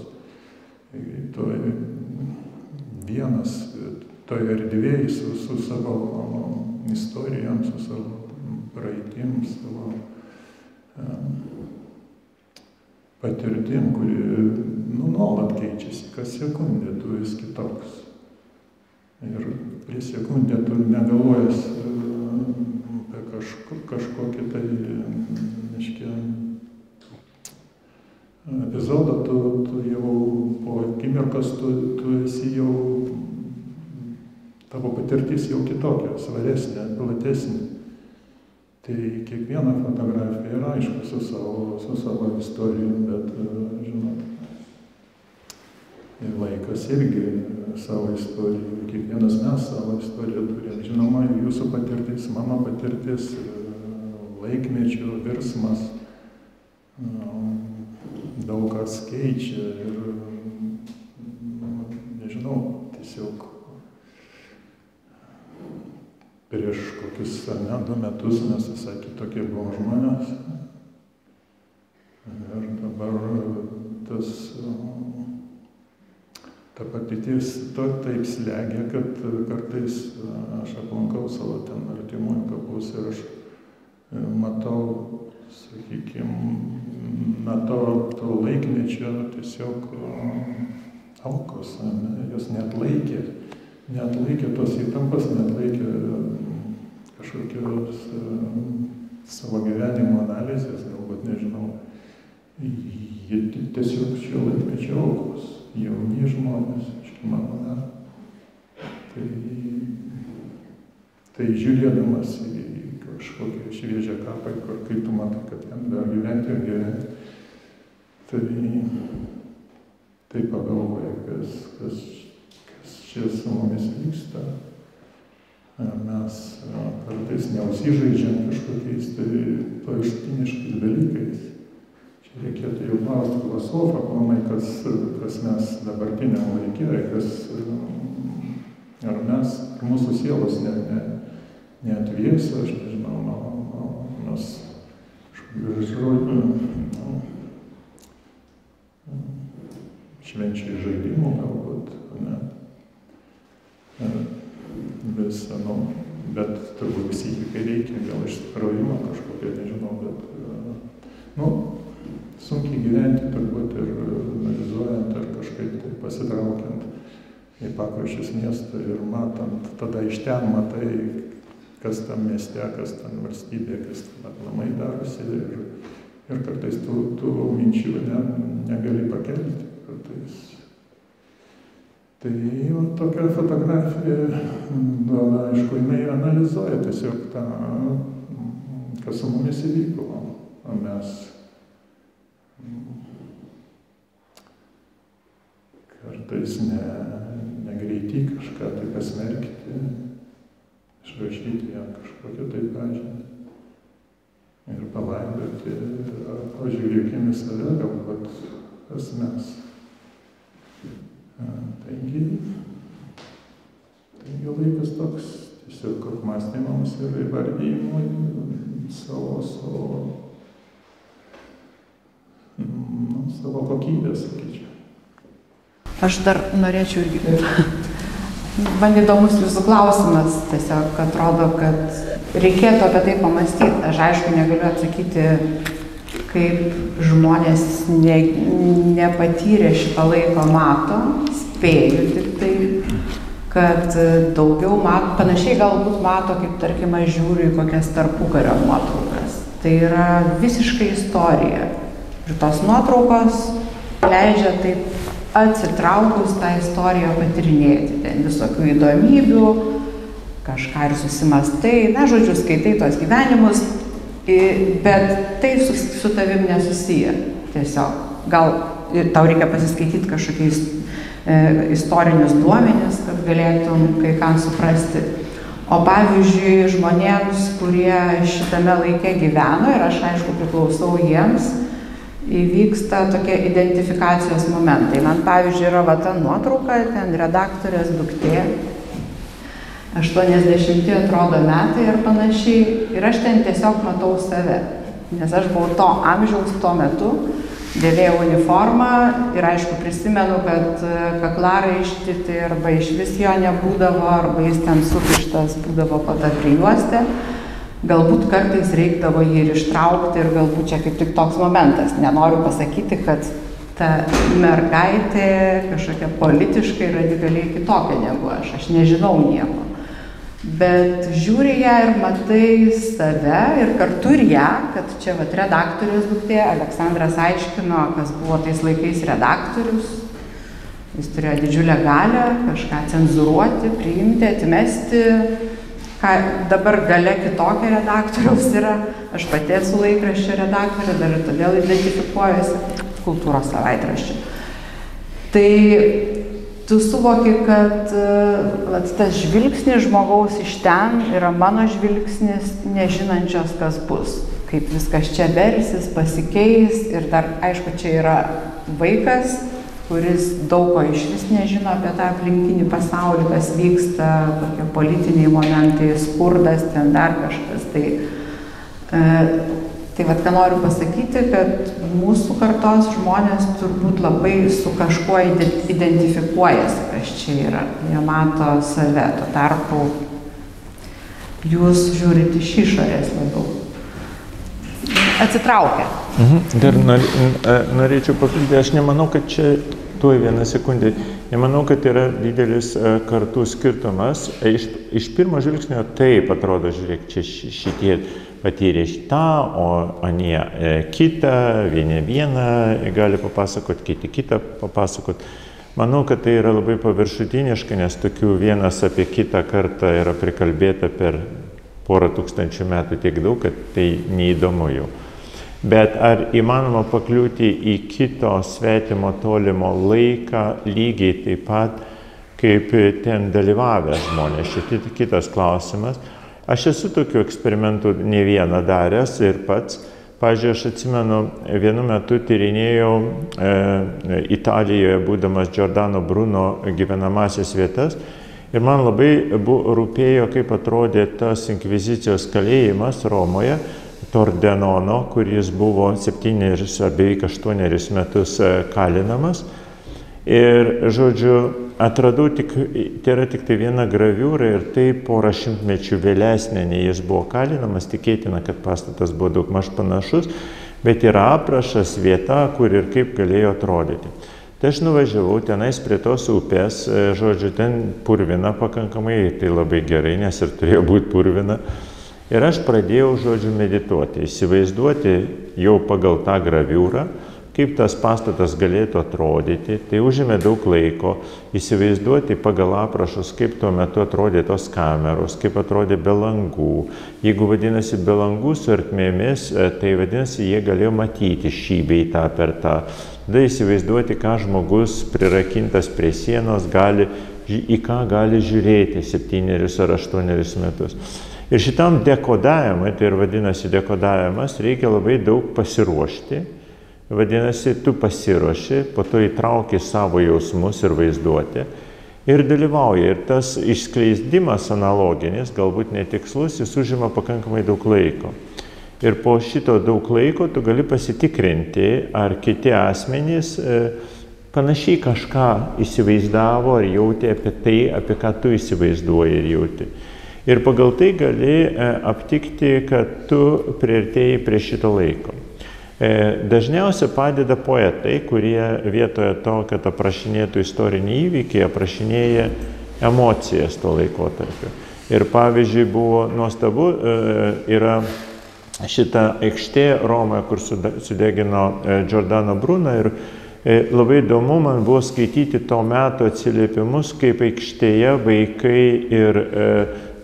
Vienas toje erdvėje su savo istorijom, su savo praeitim, savo patirtim, kuri nuolat keičiasi, kas sekundę tu vis kitoks. Ir prie sekundę tu negalvojas apie kažkokį tai, reiškia, epizodą, tu jau po akimirkos tu esi jau, tavo patirtis jau kitokia, svaresnė, platesnė. Tai kiekviena fotografija yra, aišku, su savo istorijom, bet, žinot, ir laikas irgi savo istorijų, kiekvienas mes savo istoriją turime. Žinoma, jūsų patirtis, mano patirtis, laikmečio virsmas, daug kas keičia ir, nežinau, tiesiog prieš kokius 2 metus mes visai kitokie buvom žmonės. Ir dabar ta patirtis taip slegia, kad kartais aš aplankau savo ten artimųjų kapus ir aš matau, sakykime, na to laikmečio tiesiog aukos, jos neatlaikė tos įtampas, neatlaikė kažkokios savo gyvenimo analizės, galbūt nežinau. Jie tiesiog šio laikmečio aukos, jauni žmonės, mano. Tai žiūrėdamas į kažkokią šviežią kapą, kai tu matai, kad ten dar gyventi ir gyventi, tai pagalvoja, kas čia su mumis vyksta. Mes kartais neužsižaidžiam kažkokiais paviršutiniškais dalykais. Čia reikėtų jau klausti filosofą, planai, kas mes dabartiniam laikė, ar mūsų sielos neatvėso, aš nežinau, mes švenčiai žaidimų galbūt, ne? Bet turbūt psichikai reikia, gal išsikrovimo kažkokio, nežinau, bet, sunkiai gyventi turbūt ir analizuojant ar kažkaip tai pasitraukiant į pakraščius miestą ir matant, tada iš ten matai, kas tam mieste, kas tam valstybė, kas tam aplamai darosi ir kartais tų minčių negali pakelti kartais. Tai tokia fotografija, aišku, jinai analizuoja tiesiog tą, kas su mumis įvyko, o mes kartais negreiti kažką tai pasmerkti, išrašyti jam kažkokią tai pažymį ir palaidoti, pažiūrėkime save, galbūt kas mes. Taigi laikas toks tiesiog apmąstymams ir įvardijimui savo kokybę, sakyčiau. Aš dar norėčiau irgi. Man įdomus jūsų klausimas, tiesiog atrodo, kad reikėtų apie tai pamastyti. Aš aišku negaliu atsakyti, kaip žmonės nepatyrė šitą laiko mato, spėju tik tai, kad daugiau mato, panašiai galbūt mato, kaip tarkim, aš žiūriu į kokias tarpukario nuotraukas. Tai yra visiškai istorija. Ir tos nuotraukos leidžia taip atsitraukus tą istoriją patirinėti. Ten visokių įdomybių, kažką ir susimastai, žodžiu, skaitai tos gyvenimus, bet tai su tavim nesusiję. Tiesiog, gal tau reikia pasiskaityti kažkokiais istorinius duomenis, kad galėtum kai ką suprasti. O pavyzdžiui, žmonėms, kurie šitame laike gyveno, ir aš aišku priklausau jiems, įvyksta tokie identifikacijos momentai. Man pavyzdžiui yra ta nuotrauka, ten redaktorės duktė, 80 atrodo metai ir panašiai, ir aš ten tiesiog matau save, nes aš buvau to amžiaus tuo metu, dėvėjau uniformą ir aišku prisimenu, kad kaklaraištį tai arba iš vis jo nebūdavo, arba jis ten sukištas būdavo po tą prijuostę. Galbūt kartais reikdavo jį ir ištraukti ir galbūt čia kaip tik toks momentas. Nenoriu pasakyti, kad ta mergaitė kažkokia politiškai radikaliai kitokia negu aš nežinau nieko. Bet žiūri ją ir matai save ir kartu ir ją, kad čia redaktorės duktė, Aleksandras aiškino, kas buvo tais laikais redaktorius. Jis turėjo didžiulę galią kažką cenzuruoti, priimti, atmesti. Dabar galia kitokia redaktoriaus yra, aš pati esu laikraščio redaktorė, dar ir todėl identifikuojuosi Kultūros savaitraščiu. Tai tu suvoki, kad tas žvilgsnis žmogaus iš ten yra mano žvilgsnis, nežinančios, kas bus. Kaip viskas čia versis, pasikeis ir dar, aišku, čia yra vaikas, kuris daug ko išvis nežino apie tą aplinkinį pasaulį, kas vyksta, kokie politiniai momentai, skurdas, ten dar kažkas. Tai vat, ką noriu pasakyti, kad mūsų kartos žmonės turbūt labai su kažkuo identifikuojasi, kas čia yra. Jie mato save, tuo tarpu jūs žiūrite iš išorės labiau. Atsitraukia. Dar norėčiau papildyti, aš nemanau, kad čia tuoj vieną sekundę, nemanau, kad yra didelis kartų skirtumas. Iš pirmo žvilgsnio taip atrodo, žiūrėk, čia šitie patyrė šitą, o anie kitą, vieni vieną gali papasakot, kiti kitą papasakot. Manau, kad tai yra labai paviršutiniška, nes tokių vienas apie kitą kartą yra prikalbėta per porą tūkstančių metų tiek daug, kad tai neįdomu jau. Bet ar įmanoma pakliūti į kito svetimo tolimo laiką lygiai taip pat, kaip ten dalyvavę žmonės? Šitai kitas klausimas. Aš esu tokių eksperimentų ne vieną daręs ir pats. Pavyzdžiui, aš atsimenu, vienu metu tyrinėjau Italijoje, būdamas Giordano Bruno gyvenamasias vietas. Ir man labai rūpėjo, kaip atrodė tas inkvizicijos kalėjimas Romoje, Tordenono, kuris buvo 7 ar beveik 8 metus kalinamas. Ir, žodžiu, atradau, tai yra tik tai viena graviūra ir tai porą šimtmečių vėlesnė, nei jis buvo kalinamas, tikėtina, kad pastatas buvo daugmaž panašus, bet yra aprašas vieta, kur ir kaip galėjo atrodyti. Tai aš nuvažiavau tenais prie tos upės, žodžiu, ten purvina pakankamai, tai labai gerai, nes ir turėjo būti purvina. Ir aš pradėjau, žodžiu, medituoti, įsivaizduoti jau pagal tą graviūrą, kaip tas pastatas galėtų atrodyti. Tai užėmė daug laiko įsivaizduoti pagal aprašus, kaip tuo metu atrodė tos kameros, kaip atrodė be langų. Jeigu vadinasi be langų su ertmėmis, tai vadinasi, jie galėjo matyti šį bei tą per tą. Tada įsivaizduoti, ką žmogus prirakintas prie sienos gali, į ką gali žiūrėti 7 ar 8 metus. Ir šitam dekodavimui, tai ir vadinasi dekodavimas, reikia labai daug pasiruošti. Vadinasi, tu pasiruoši, po to įtrauki savo jausmus ir vaizduoti ir dalyvauji. Ir tas išskleidimas analoginis, galbūt netikslus, jis užima pakankamai daug laiko. Ir po šito daug laiko tu gali pasitikrinti, ar kiti asmenys panašiai kažką įsivaizdavo ar jautė apie tai, apie ką tu įsivaizduoji ir jauti. Ir pagal tai gali aptikti, kad tu priartėjai prie šito laiko. Dažniausiai padeda poetai, kurie vietoje to, kad aprašinėtų istorinį įvykį, aprašinėja emocijas to laikotarpio. Ir pavyzdžiui, buvo nuostabu, yra šita aikštė Romoje, kur sudegino Giordano Bruno, ir labai įdomu man buvo skaityti to meto atsiliepimus, kaip aikštėje vaikai ir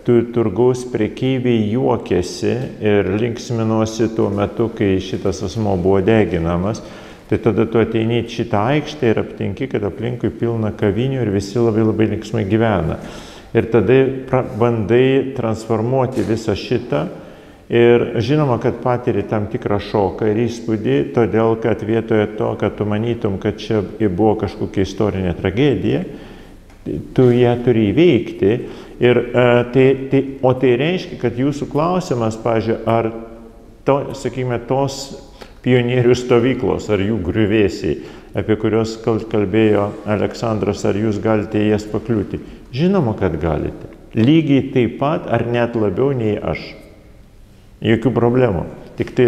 turgaus prekeiviai juokėsi ir linksminosi tuo metu, kai šitas asmo buvo deginamas. Tai tada tu ateini į šitą aikštę ir aptinki, kad aplinkui pilna kavinių ir visi labai labai linksmai gyvena. Ir tada bandai transformuoti visą šitą ir žinoma, kad patiri tam tikrą šoką ir įspūdį, todėl kad vietoje to, kad tu manytum, kad čia buvo kažkokia istorinė tragedija, tu ją turi įveikti. Ir, o tai reiškia, kad jūsų klausimas, pavyzdžiui, ar sakykime, tos pionierių stovyklos, ar jų griuvėsiai, apie kurios kalbėjo Aleksandras, ar jūs galite jas pakliūti? Žinoma, kad galite. Lygiai taip pat, ar net labiau nei aš. Jokių problemų. Tik tai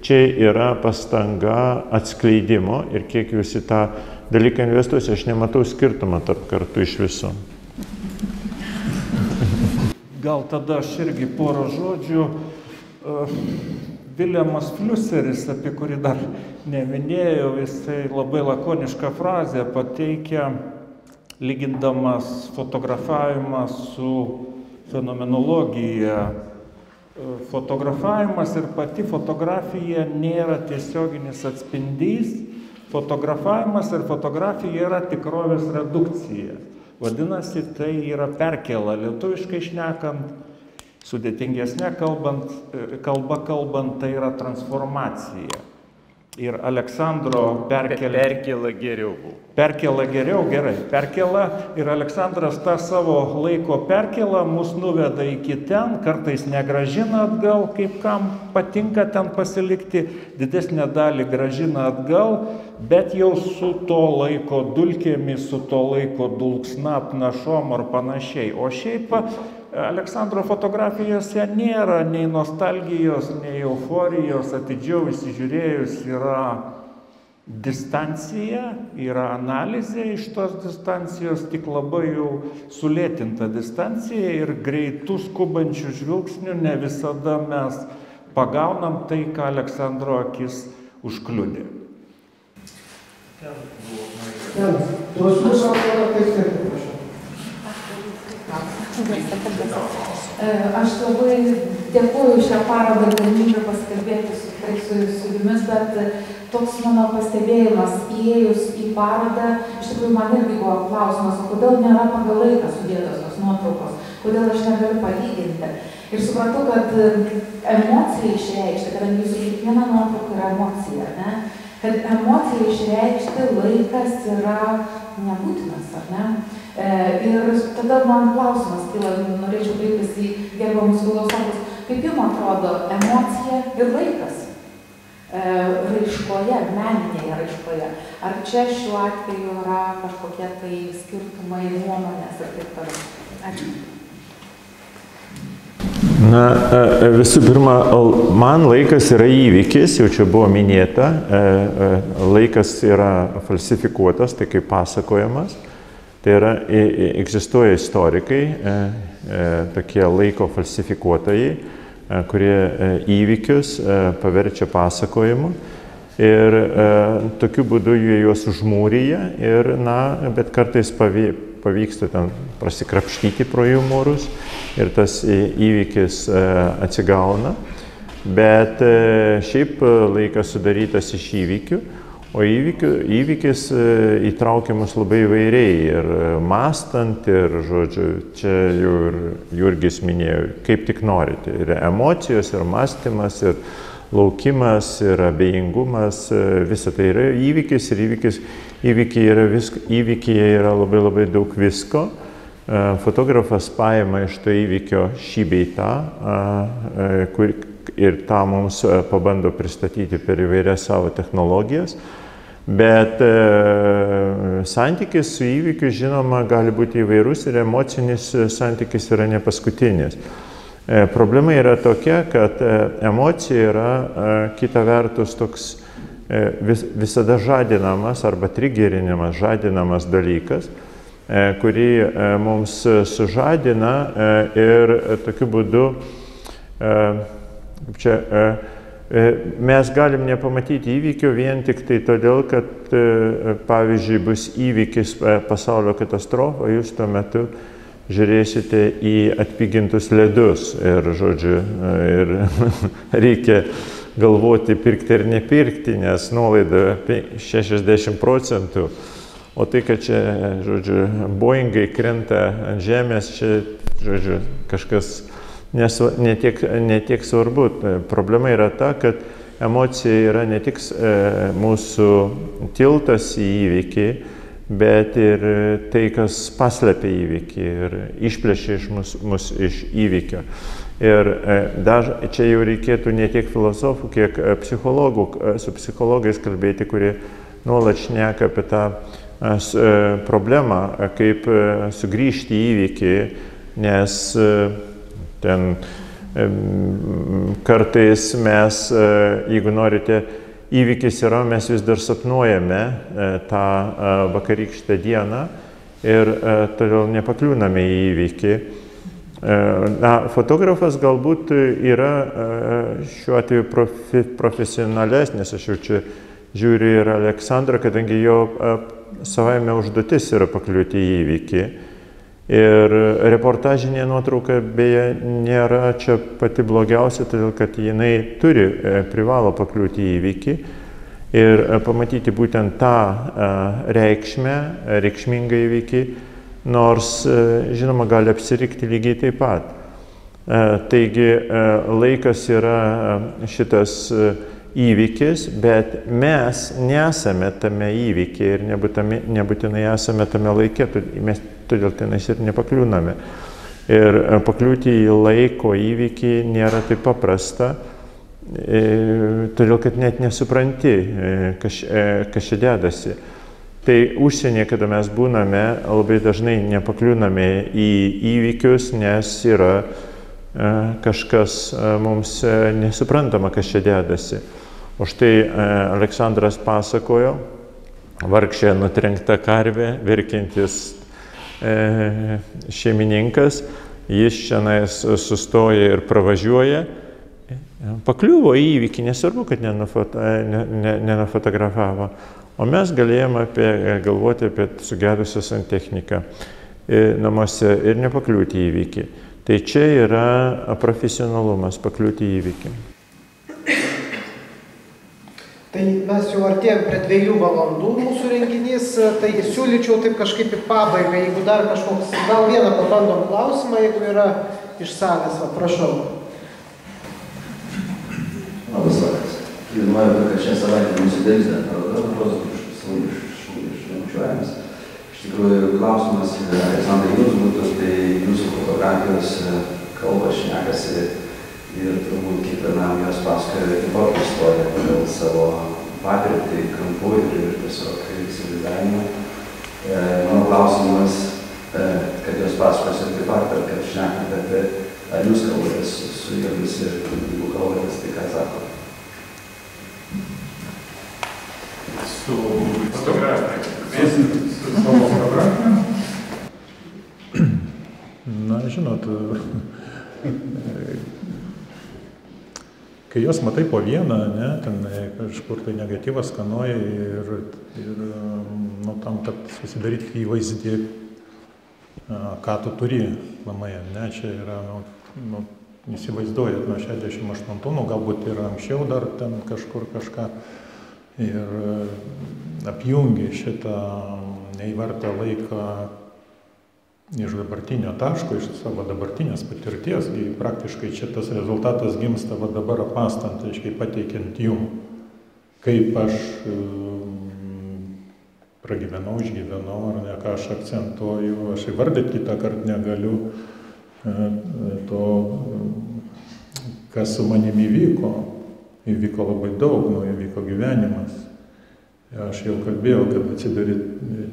čia yra pastanga atskleidimo ir kiek jūs į tą dalyką investuosi, aš nematau skirtumą tarp kartų iš viso. Gal tada aš irgi porą žodžių. Viljamas Fliuseris, apie kurį dar neminėjau, jisai labai lakonišką frazę pateikia, lygindamas fotografavimą su fenomenologija. Fotografavimas ir pati fotografija nėra tiesioginis atspindys. Fotografavimas ir fotografija yra tikrovės redukcija. Vadinasi, tai yra perkėla, lietuviškai šnekant, sudėtingesnė kalba kalbant, tai yra transformacija. ir Aleksandro Perkėla geriau buvo. Perkėla geriau, gerai. Perkėla ir Aleksandras tą savo laiko perkėlą mus nuveda iki ten, kartais negražina atgal, kaip kam patinka ten pasilikti, didesnę dalį gražina atgal, bet jau su to laiko dulkėmis, su to laiko dulksna, apnašom ar panašiai. O šiaip Aleksandro fotografijose nėra nei nostalgijos, nei euforijos, atidžiau įsižiūrėjus yra distancija, yra analizė iš tos distancijos, tik labai jau sulėtinta distancija ir greitų skubančių žvilgsnių ne visada mes pagaunam tai, ką Aleksandro akis užkliudė. Aš labai dėkuoju šią parodą galimybę pasikalbėti su jumis, bet toks mano pastebėjimas įėjus į parodą, iš tikrųjų man irgi buvo klausimas, o kodėl nėra pagal laiką sudėtos tos nuotraukos, kodėl aš negaliu palyginti. Ir supratau, kad emocija išreikšti, kadangi jūsų kiekviena nuotrauka yra emocija, ne? Kad emocija išreikšti laikas yra nebūtinas, ar ne? Ir tada man klausimas kyla, norėčiau kreiptis į gerbiamus filosofus, kaip jums atrodo emocija ir laikas raiškoje, meninėje raiškoje. Ar čia šiuo atveju yra kažkokie tai skirtumai, nuomonės ir taip toliau? Ačiū. Na, visų pirma, man laikas yra įvykis, jau čia buvo minėta, laikas yra falsifikuotas, tai kaip pasakojamas. Tai yra, egzistuoja istorikai, tokie laiko falsifikuotojai, kurie įvykius paverčia pasakojimu ir tokiu būdu jie juos užmūryja ir, bet kartais pavyksta ten prasikrapštyti pro jų mūrus ir tas įvykis atsigauna, bet šiaip laikas sudarytas iš įvykių. O įvykis įtraukiamas labai įvairiai ir mąstant, ir, žodžiu, čia jau ir Jurgis minėjo, kaip tik norite. Ir emocijos, ir mąstymas, ir laukimas, ir abejingumas, visa tai yra įvykis ir įvykyje yra labai labai daug visko. Fotografas paima iš to įvykio šį bei tą, ir tą mums pabando pristatyti per įvairias savo technologijas. Bet santykis su įvykiu, žinoma, gali būti įvairus ir emocinis santykis yra ne paskutinis. Problema yra tokia, kad emocija yra kita vertus toks visada žadinamas arba trigerinimas, žadinamas dalykas, kurį mums sužadina ir tokiu būdu čia mes galim nepamatyti įvykio vien tik tai todėl, kad, pavyzdžiui, bus įvykis pasaulio katastrofa, jūs tuo metu žiūrėsite į atpigintus ledus ir, žodžiu, ir reikia galvoti, pirkti ar nepirkti, nes nuolaida 60%. O tai, kad čia, žodžiu, Boeingai krenta ant žemės, čia, žodžiu, kažkas ne tiek svarbu. Problema yra ta, kad emocija yra ne tik mūsų tiltas į įvykį, bet ir tai, kas paslepia įvykį ir išplėšia mus iš įvykio. Ir čia jau reikėtų ne tiek filosofų, kiek psichologų, su psichologais kalbėti, kurie nuolat šneka apie tą problemą, kaip sugrįžti į įvykį, nes ten kartais mes, jeigu norite, įvykis yra, mes vis dar sapnuojame tą vakarykštę dieną ir todėl nepakliūname į įvykį. Fotografas galbūt yra šiuo atveju profesionalesnis, aš jau čia žiūriu ir Aleksandrą, kadangi jo savaime užduotis yra pakliūti į įvykį. Ir reportažinė nuotrauka beje nėra čia pati blogiausia, todėl kad jinai privalo pakliūti į įvykį ir pamatyti būtent tą reikšmingą įvykį, nors, žinoma, gali apsirikti lygiai taip pat. Taigi laikas yra šitas įvykis, bet mes nesame tame įvykyje ir nebūtinai esame tame laike, mes todėl tenais ir nepakliūname. Ir pakliūti į laiko įvykį nėra taip paprasta, todėl kad net nesupranti, kas čia dedasi. Tai užsienyje, kada mes būname, labai dažnai nepakliūname į įvykius, nes yra kažkas mums nesuprantama, kas čia dedasi. O štai Aleksandras pasakojo, vargšė nutrenkta karvė, verkiantis šeimininkas, jis šiandien sustoja ir pravažiuoja, pakliuvo į įvykį, nesvarbu, kad nenufotografavo. O mes galėjome galvoti apie sugedusią santechniką namuose ir nepakliūti į įvykį. Tai čia yra profesionalumas, pakliūti į įvykį. Tai mes jau artėjom prie 2 valandų mūsų renginys, tai siūlyčiau taip kažkaip į pabaigą, jeigu dar kažkoks, gal vieną pabandom klausimą, jeigu yra iš salės, prašau. Labas vakaras. Galvoju, kad šią savaitę nusidėlsime parodą, atrodo išrūšiuojamas. Iš tikrųjų, klausimas, Aleksandrai, jūs būtų, tai jūsų fotografijos kalba šnekasi ir turbūt kiekvienam jos pasakoja kitokią istoriją pagal savo patirtį, kampų ir tiesiog įsivaizdavimą. Mano klausimas, kad jos pasakos ir taip pat, kad šnekate, ar jūs kalbatės su jomis ir jeigu kalbatės, tai ką sakote? Su fotografija. Su savo fotografija? Na, žinot, kai jos matai po vieną, ne, ten kažkur tai negatyvas skanuoja ir tam, kad susidaryti įvaizdį, ką tu turi namai, ne, čia yra, įsivaizduojat nuo 68, galbūt ir anksčiau dar ten kažkur kažką ir apjungi šitą neįvartą laiką iš dabartinio taško, iš savo dabartinės patirties, praktiškai šitas rezultatas gimsta va dabar apmąstant, aiškiai pateikiant jum, kaip aš pragyvenau, išgyvenau, ar ne, ką aš akcentuoju, aš įvardyti kitą kartą negaliu to, kas su manimi įvyko labai daug, įvyko gyvenimas. Aš jau kalbėjau, kad atsidari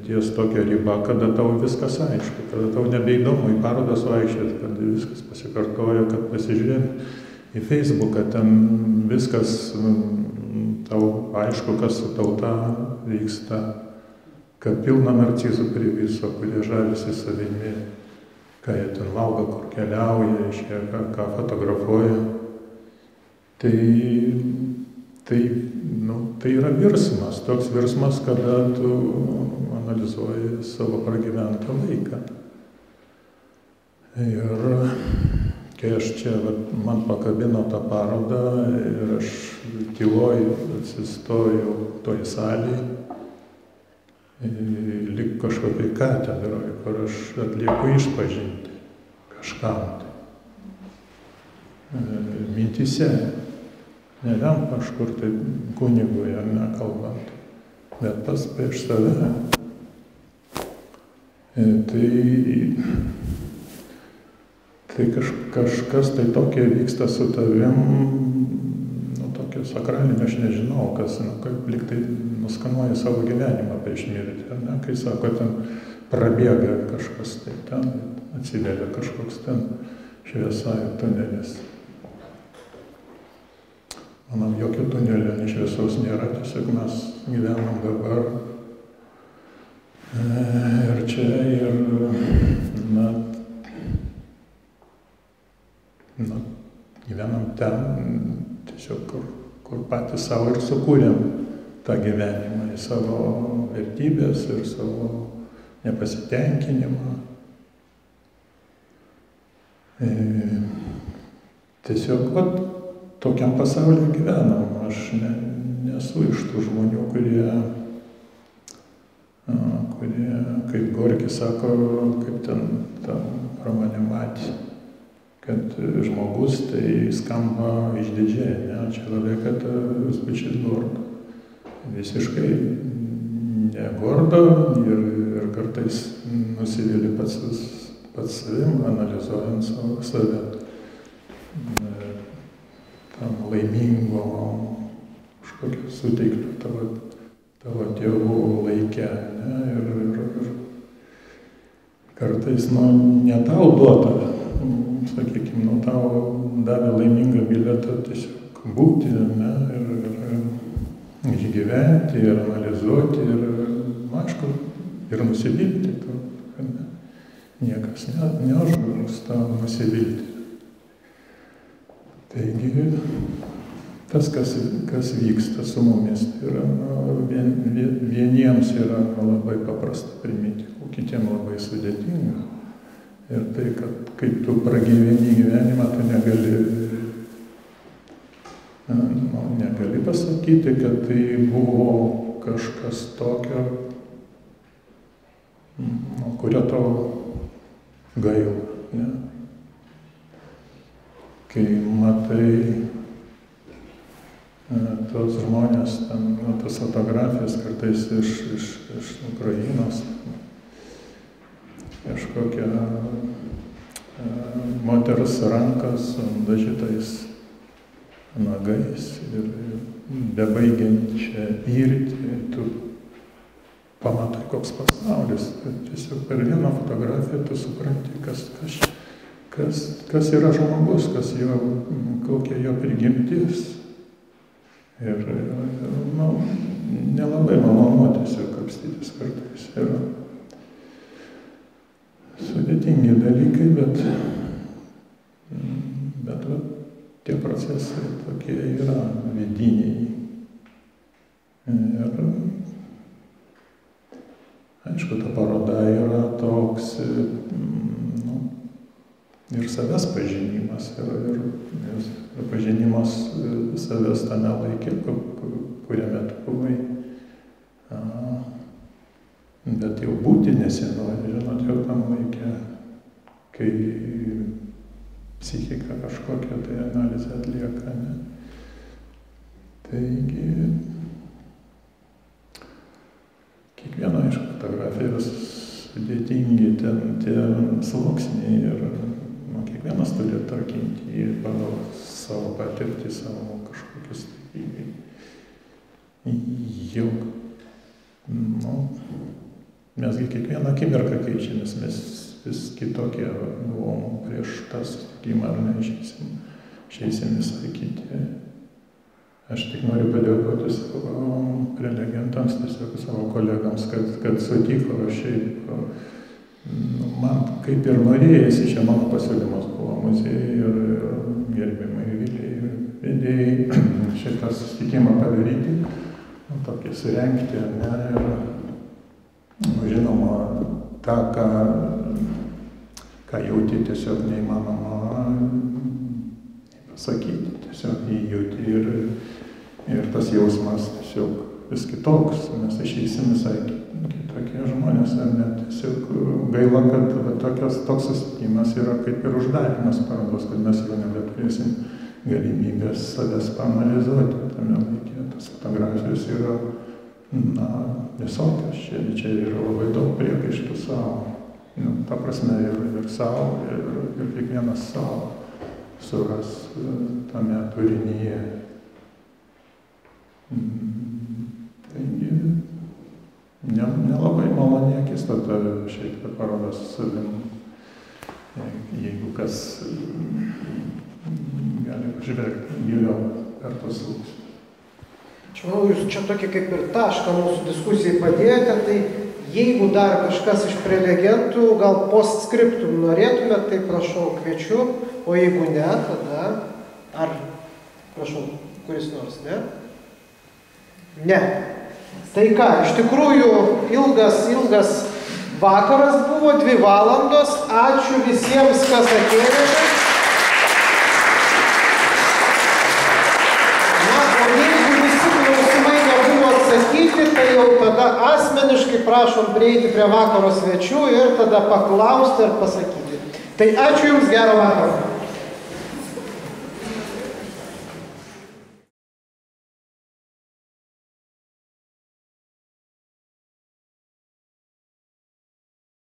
ties tokią ribą, kada tau viskas aišku, kada tau nebeįdomu į parodas vaikščioti, kad viskas pasikartoja, kad pasižiūrėt į Facebooką, ten viskas tau aišku, kas su tauta vyksta, kad pilna narcizų prie viso, kurie žavisi savimi, ką jie ten valgo, kur keliauja, ką fotografuoja. Tai yra virsmas, toks virsmas, kada tu analizuoji savo pragyventą laiką. Ir kai aš čia, man pakabino tą parodą ir aš tyloj atsistojau toj salėj, lyg kažkokiai katedroj, kur aš atlieku išpažinti kažkam. Mintyse. Ne vien kažkur tai kunigui, ar ne, kalbant, bet pas prieš save. Tai kažkas tai tokia vyksta su tavim, tokio sakralinio, aš nežinau, kas, kaip lyg tai nuskanuoja savo gyvenimą prieš mirtį, ar ne, kai sako, ten prabėga kažkas, tai ten atsiveria kažkoks ten šviesa ir tunelis. Manau, jokio tunelio, nei šviesos nėra, tiesiog mes gyvenam dabar. Ir čia gyvenam ten, tiesiog kur patys savo ir sukūrėm tą gyvenimą, į savo vertybės ir savo nepasitenkinimą. Tiesiog, tokiam pasaulyje gyvenam. Aš nesu iš tų žmonių, kurie, kaip Gorkis sako, kaip ten romane matė, kad žmogus tai skamba išdidžiai, ne, человек это звучит гордо. Visiškai negordo ir kartais nusivili pats savim, analizuojant save. Tam laimingo kažkokio suteikto tavo tėvų laikę, ne, ir kartais, ne tau duota, sakykime, tau davė laimingą bilietą tiesiog būti, ne, ir išgyventi, ir analizuoti, ir, aišku, ir nusivilti, kad niekas neuždraus tau nusivilti. Taigi, tas, kas vyksta su mumis, yra, vieniems yra labai paprasta primityvu, kitiems labai sudėtinga. Ir tai, kad kaip tu pragyveni gyvenimą, tu negali pasakyti, kad tai buvo kažkas tokio, kurio tau gaila, ne? Kai matai tos žmonės, tas fotografijas kartais iš Ukrainos, kažkokia moters rankas su dažytais nagais ir bebaigiančią irti, tu pamatai, koks pasaulis. Tiesiog per vieną fotografiją tu supranti, kas yra žmogus, kokia jo prigimtis. Ir nelabai malonu tiesiog kapstytis kartais. Yra sudėtingi dalykai, bet tie procesai tokie yra vidiniai. Ir aišku, ta paroda yra toks ir savęs pažinimas, ir pažinimas savęs tame laikė, kuriame tu buvai. Bet jau būti nesinori, žinot, jau tam laikė, kai psichika kažkokią tai analizę atlieka, ne? Taigi, kiekviena iš fotografijų yra sudėtingi tie sluoksniai ir kiekvienas turi attarkinti pagal savo patirtį, savo kažkokius jau, mesgi kiekvieną akimirką keičiamės, mes vis kitokie buvom prieš tą susitikimą, ar ne, išeisim visai kiti. Aš tik noriu padėkoti savo prelegentams, tiesiog savo kolegams, kad sutiko šiaip. Man kaip ir norėjasi, čia mano pasiūlymas buvo muziejai ir gerbimai Vilijai vedėjai šitą susitikimą padaryti, tokį surengti, ne, ir žinoma, tą, ką jauti, tiesiog neįmanoma pasakyti, tiesiog jauti ir tas jausmas tiesiog vis kitoks, mes išeisim visai kitokie žmonės, ar net tiesiog gaila, kad toks susitikimas yra kaip ir uždarimas parodos, kad mes jau nebeturėsim galimybės savęs paanalizuoti tame laikė. Tas fotografijos yra, visokios, čia yra labai daug priekaištų savo, ta prasme ir savo, ir kiekvienas savo suras tame turinyje. Taigi, nelabai maloni akistata šiaip paroda su savim, jeigu kas gali pažvelgti giliau per tos sluoksnius. Aš manau, jūs čia tokį kaip ir tašką mūsų diskusijai padėjote, tai jeigu dar kažkas iš prelegentų gal postscriptum norėtumėt, tai prašau, kviečiu, o jeigu ne, tada ar, prašau, kuris nors, ne? Ne. Tai ką, iš tikrųjų ilgas vakaras buvo, 2 valandos. Ačiū visiems, kas atėjote. Na, o jeigu visi klausimai nebuvo atsakyti, tai jau tada asmeniškai prašom prieiti prie vakaro svečių ir tada paklausti ir pasakyti. Tai ačiū Jums, gero vakaro.